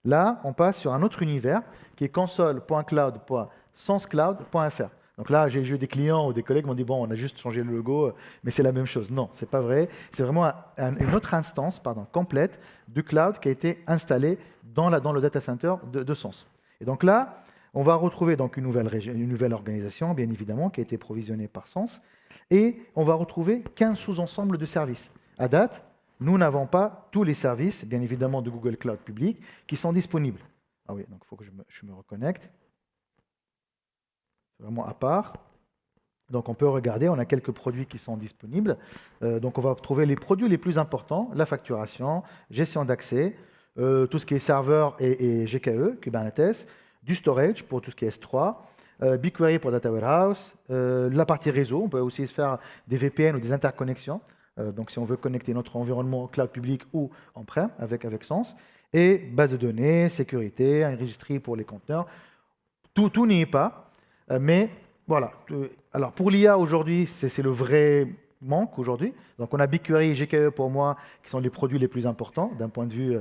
Là, on passe sur un autre univers qui est console.cloud.com senscloud.fr. Donc là, j'ai eu des clients ou des collègues qui m'ont dit bon, on a juste changé le logo, mais c'est la même chose. Non, c'est pas vrai. C'est vraiment une autre instance, complète du cloud qui a été installée dans le data center de Sens. Et donc là, on va retrouver donc une nouvelle organisation, bien évidemment, qui a été provisionnée par Sens, et on va retrouver 15 sous-ensembles de services. À date, nous n'avons pas tous les services, bien évidemment, de Google Cloud public qui sont disponibles. Ah oui, donc il faut que je me reconnecte. C'est vraiment à part. Donc on peut regarder, on a quelques produits qui sont disponibles. Donc on va trouver les produits les plus importants, la facturation, gestion d'accès, tout ce qui est serveur et GKE, Kubernetes, du storage pour tout ce qui est S3, BigQuery pour Data Warehouse, la partie réseau, on peut aussi faire des VPN ou des interconnexions. Donc si on veut connecter notre environnement cloud public ou on-prem avec Sens, et base de données, sécurité, un registry pour les conteneurs. Tout n'y est pas, mais voilà. Alors pour l'IA aujourd'hui, c'est le vrai manque aujourd'hui. Donc on a BigQuery et GKE pour moi, qui sont les produits les plus importants d'un point de vue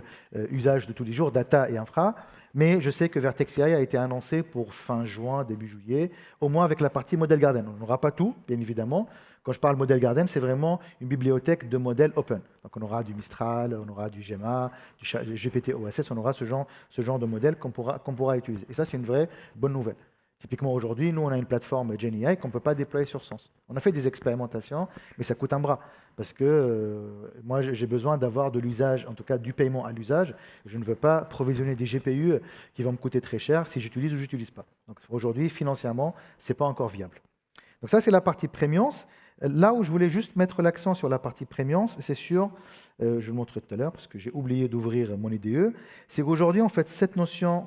usage de tous les jours, data et infra. Mais je sais que Vertex AI a été annoncé pour fin juin, début juillet, au moins avec la partie Model Garden. On n'aura pas tout, bien évidemment. Quand je parle Model Garden, c'est vraiment une bibliothèque de modèles open. Donc on aura du Mistral, on aura du Gemma, du GPT OSS, on aura ce genre de modèle qu'on pourra utiliser. Et ça, c'est une vraie bonne nouvelle. Typiquement aujourd'hui, nous, on a une plateforme GenAI qu'on ne peut pas déployer sur Sens. On a fait des expérimentations, mais ça coûte un bras. Parce que moi, j'ai besoin d'avoir de l'usage, en tout cas du paiement à l'usage. Je ne veux pas provisionner des GPU qui vont me coûter très cher si j'utilise ou je n'utilise pas. Donc aujourd'hui, financièrement, ce n'est pas encore viable. Donc ça, c'est la partie Premiance. Là où je voulais juste mettre l'accent sur la partie Premiance, c'est sur, je vous le montrerai tout à l'heure parce que j'ai oublié d'ouvrir mon IDE, c'est qu'aujourd'hui, en fait, cette notion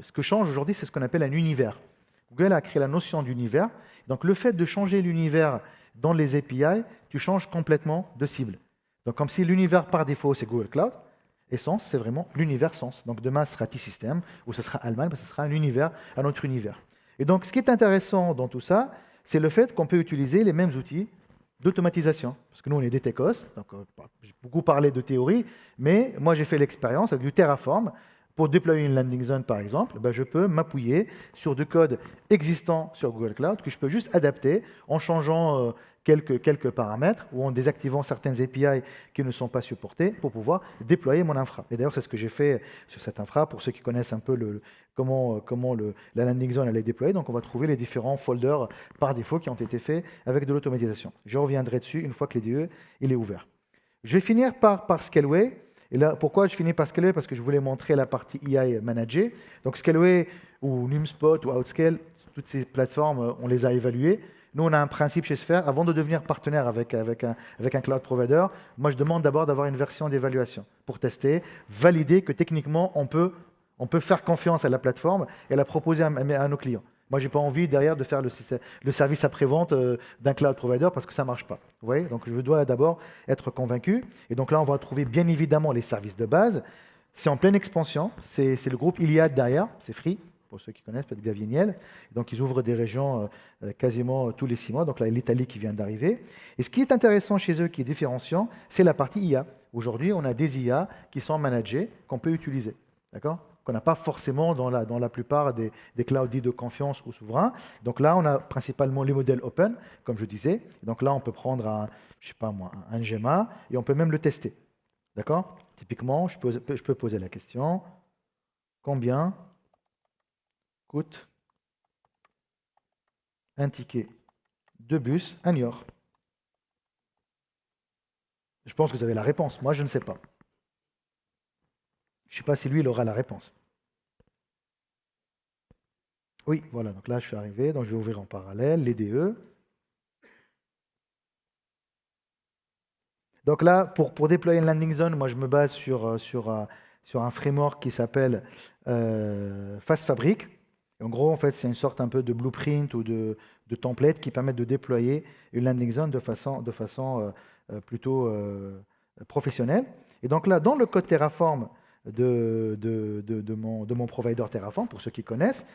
ce que change aujourd'hui, c'est ce qu'on appelle un univers. Google a créé la notion d'univers. Donc le fait de changer l'univers dans les API, tu changes complètement de cible. Donc comme si l'univers par défaut, c'est Google Cloud, et Sens, c'est vraiment l'univers Sens. Donc demain, ce sera T-System, ou ce sera Allemagne, ce sera un autre univers. Et donc ce qui est intéressant dans tout ça, c'est le fait qu'on peut utiliser les mêmes outils d'automatisation. Parce que nous, on est des techos, donc j'ai beaucoup parlé de théorie, mais moi, j'ai fait l'expérience avec du Terraform. Pour déployer une landing zone, par exemple, je peux m'appuyer sur du code existant sur Google Cloud que je peux juste adapter en changeant quelques paramètres ou en désactivant certaines API qui ne sont pas supportées pour pouvoir déployer mon infra. Et d'ailleurs, c'est ce que j'ai fait sur cette infra pour ceux qui connaissent un peu comment la landing zone est déployée. Donc, on va trouver les différents folders par défaut qui ont été faits avec de l'automatisation. Je reviendrai dessus une fois que l'IDE est ouvert. Je vais finir par Scaleway. Et là, pourquoi je finis par Scaleway? Parce que je voulais montrer la partie AI managée. Donc Scaleway ou NumSpot ou Outscale, toutes ces plateformes, on les a évaluées. Nous, on a un principe chez Sphere. Avant de devenir partenaire avec un cloud provider, moi, je demande d'abord d'avoir une version d'évaluation pour tester, valider que techniquement, on peut faire confiance à la plateforme et la proposer à nos clients. Moi, je n'ai pas envie derrière de faire le service après-vente d'un cloud provider parce que ça ne marche pas. Vous voyez? Donc, je dois d'abord être convaincu. Et donc là, on va trouver bien évidemment les services de base. C'est en pleine expansion. C'est le groupe Iliad derrière. C'est free, pour ceux qui connaissent, peut-être Xavier Niel. Donc, ils ouvrent des régions quasiment tous les 6 mois. Donc là, l'Italie qui vient d'arriver. Et ce qui est intéressant chez eux, qui est différenciant, c'est la partie IA. Aujourd'hui, on a des IA qui sont managées, qu'on peut utiliser. D'accord? Qu'on n'a pas forcément dans la plupart des clouds dits de confiance ou souverains. Donc là, on a principalement les modèles open, comme je disais. Donc là, on peut prendre un Gemma et on peut même le tester. D'accord? Typiquement, je peux poser la question, combien coûte un ticket de bus à Niort? Je pense que vous avez la réponse. Moi, je ne sais pas. Je ne sais pas si lui, il aura la réponse. Oui, voilà, donc là, je suis arrivé, donc je vais ouvrir en parallèle l'IDE. Donc là, pour déployer une landing zone, moi, je me base sur un framework qui s'appelle Fast Fabric. Et en gros, en fait, c'est une sorte un peu de blueprint ou de template qui permet de déployer une landing zone de façon plutôt professionnelle. Et donc là, dans le code Terraform de mon provider Terraform, pour ceux qui connaissent,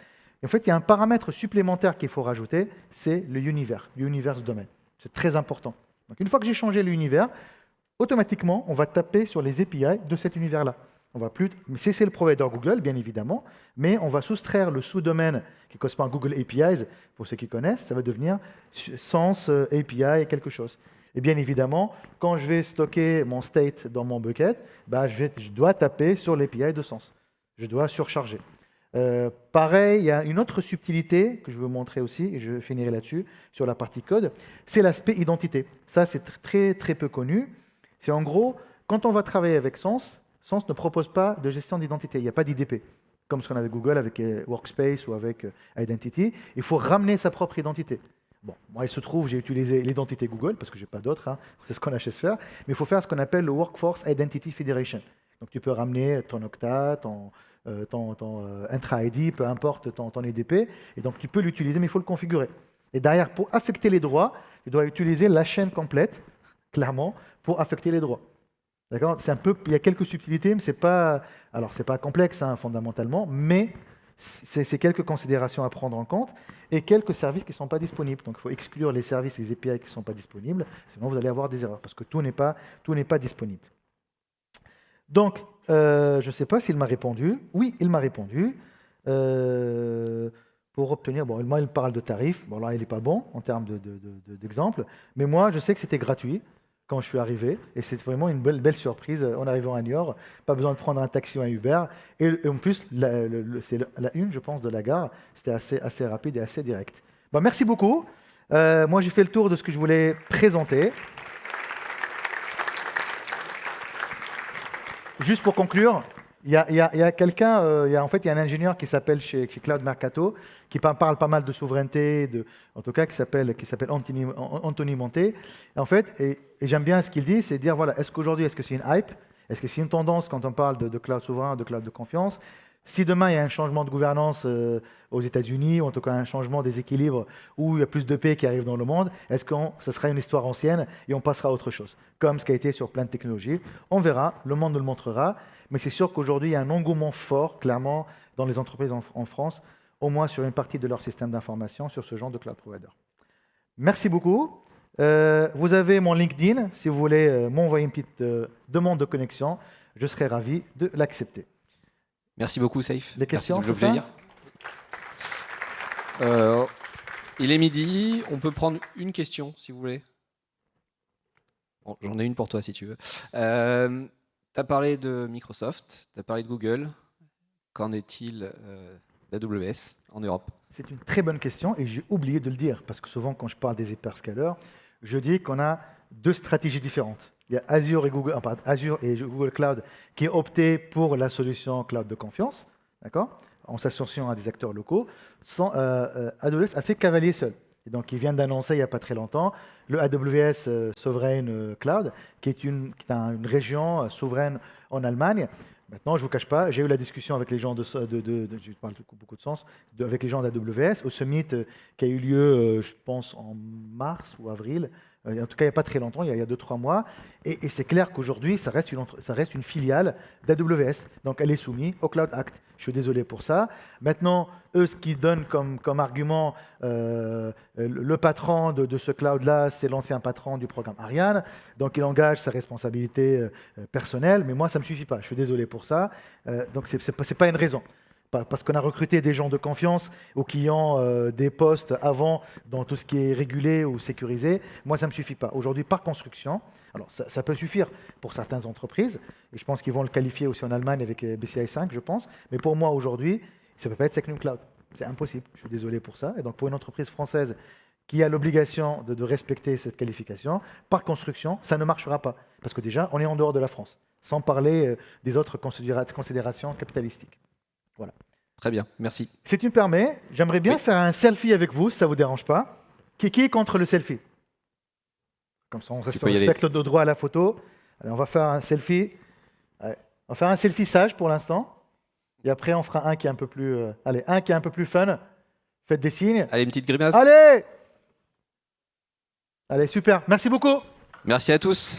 en fait, il y a un paramètre supplémentaire qu'il faut rajouter, c'est le universe domain. C'est très important. Donc, une fois que j'ai changé l'univers, automatiquement, on va taper sur les API de cet univers-là. On va plus, c'est le provider Google, bien évidemment, mais on va soustraire le sous-domaine qui correspond à Google APIs, pour ceux qui connaissent, ça va devenir Sense API quelque chose. Et bien évidemment, quand je vais stocker mon state dans mon bucket, je dois taper sur l'API de Sense. Je dois surcharger. Pareil, il y a une autre subtilité que je veux montrer aussi, et je finirai là-dessus, sur la partie code, c'est l'aspect identité. Ça, c'est très, très peu connu. C'est en gros, quand on va travailler avec Sense, Sense ne propose pas de gestion d'identité, il n'y a pas d'IDP, comme ce qu'on a avec Google, avec Workspace ou avec Identity. Il faut ramener sa propre identité. Bon, moi, il se trouve, j'ai utilisé l'identité Google, parce que je n'ai pas d'autre, hein, c'est ce qu'on a chez faire, mais il faut faire ce qu'on appelle le Workforce Identity Federation. Donc tu peux ramener ton Okta, ton Intra-ID, peu importe ton IDP, et donc tu peux l'utiliser, mais il faut le configurer. Et derrière, pour affecter les droits, tu dois utiliser la chaîne complète, clairement, pour affecter les droits. D'accord ? Il y a quelques subtilités, mais c'est pas complexe hein, fondamentalement, mais c'est quelques considérations à prendre en compte et quelques services qui ne sont pas disponibles. Donc il faut exclure les services, les API qui ne sont pas disponibles, sinon vous allez avoir des erreurs parce que tout n'est pas disponible. Donc, je ne sais pas s'il m'a répondu. Oui, il m'a répondu. Pour obtenir, bon, moi il parle de tarifs, bon là il n'est pas bon en termes d'exemple, mais moi je sais que c'était gratuit quand je suis arrivé, et c'est vraiment une belle surprise en arrivant à Niort. Pas besoin de prendre un taxi ou un Uber. Et en plus, c'est la une, je pense, de la gare. C'était assez rapide et assez direct. Bon, merci beaucoup. Moi, j'ai fait le tour de ce que je voulais présenter. Juste pour conclure, il y a quelqu'un, il y a un ingénieur qui s'appelle chez Cloud Mercato, qui parle pas mal de souveraineté, en tout cas qui s'appelle Anthony Monté. En fait, et j'aime bien ce qu'il dit, c'est dire voilà, est-ce que c'est une hype, est-ce que c'est une tendance quand on parle de cloud souverain, de cloud de confiance? Si demain il y a un changement de gouvernance aux États-Unis, ou en tout cas un changement des équilibres, où il y a plus de paix qui arrive dans le monde, est-ce que ça sera une histoire ancienne et on passera à autre chose, comme ce qui a été sur plein de technologies? On verra, le monde nous le montrera, mais c'est sûr qu'aujourd'hui il y a un engouement fort, clairement, dans les entreprises en France, au moins sur une partie de leur système d'information, sur ce genre de cloud provider. Merci beaucoup. Vous avez mon LinkedIn, si vous voulez m'envoyer une petite demande de connexion, je serai ravi de l'accepter. Merci beaucoup, Saïf. Des questions, c'est ça ? Il est midi, on peut prendre une question, si vous voulez. Bon, j'en ai une pour toi, si tu veux. Tu as parlé de Microsoft, tu as parlé de Google. Qu'en est-il d'AWS en Europe? C'est une très bonne question et j'ai oublié de le dire, parce que souvent, quand je parle des hyperscalers, je dis qu'on a deux stratégies différentes. Il y a Azure et Google Cloud qui ont opté pour la solution cloud de confiance, d'accord, en s'associant à des acteurs locaux. AWS a fait cavalier seul. Et donc, ils viennent d'annoncer il n'y a pas très longtemps le AWS Sovereign Cloud, qui est une région souveraine en Allemagne. Maintenant, je ne vous cache pas, j'ai eu la discussion avec les gens je parle beaucoup de sens, avec les gens d'AWS au summit qui a eu lieu, je pense, en mars ou avril. En tout cas, il n'y a pas très longtemps, il y a 2-3 mois. Et c'est clair qu'aujourd'hui, ça reste une filiale d'AWS. Donc, elle est soumise au Cloud Act. Je suis désolé pour ça. Maintenant, eux, ce qu'ils donnent comme argument, le patron de ce cloud-là, c'est l'ancien patron du programme Ariane. Donc, il engage sa responsabilité personnelle. Mais moi, ça ne me suffit pas. Je suis désolé pour ça. Donc, ce n'est pas une raison. Parce qu'on a recruté des gens de confiance ou qui ont des postes avant dans tout ce qui est régulé ou sécurisé. Moi, ça ne me suffit pas. Aujourd'hui, par construction, alors ça peut suffire pour certaines entreprises, et je pense qu'ils vont le qualifier aussi en Allemagne avec BCI 5, je pense, mais pour moi, aujourd'hui, ça ne peut pas être Secnum Cloud. C'est impossible. Je suis désolé pour ça. Et donc, pour une entreprise française qui a l'obligation de respecter cette qualification, par construction, ça ne marchera pas. Parce que déjà, on est en dehors de la France, sans parler des autres considérations capitalistiques. Voilà. Très bien, merci. Si tu me permets, j'aimerais bien faire un selfie avec vous, si ça ne vous dérange pas. Qui est contre le selfie? Comme ça, on respecte le droit à la photo. Allez, on va faire un selfie. Allez, on va faire un selfie sage pour l'instant. Et après, on fera un qui est un peu plus... un qui est un peu plus fun. Faites des signes. Allez, une petite grimace. Allez, super. Merci beaucoup. Merci à tous.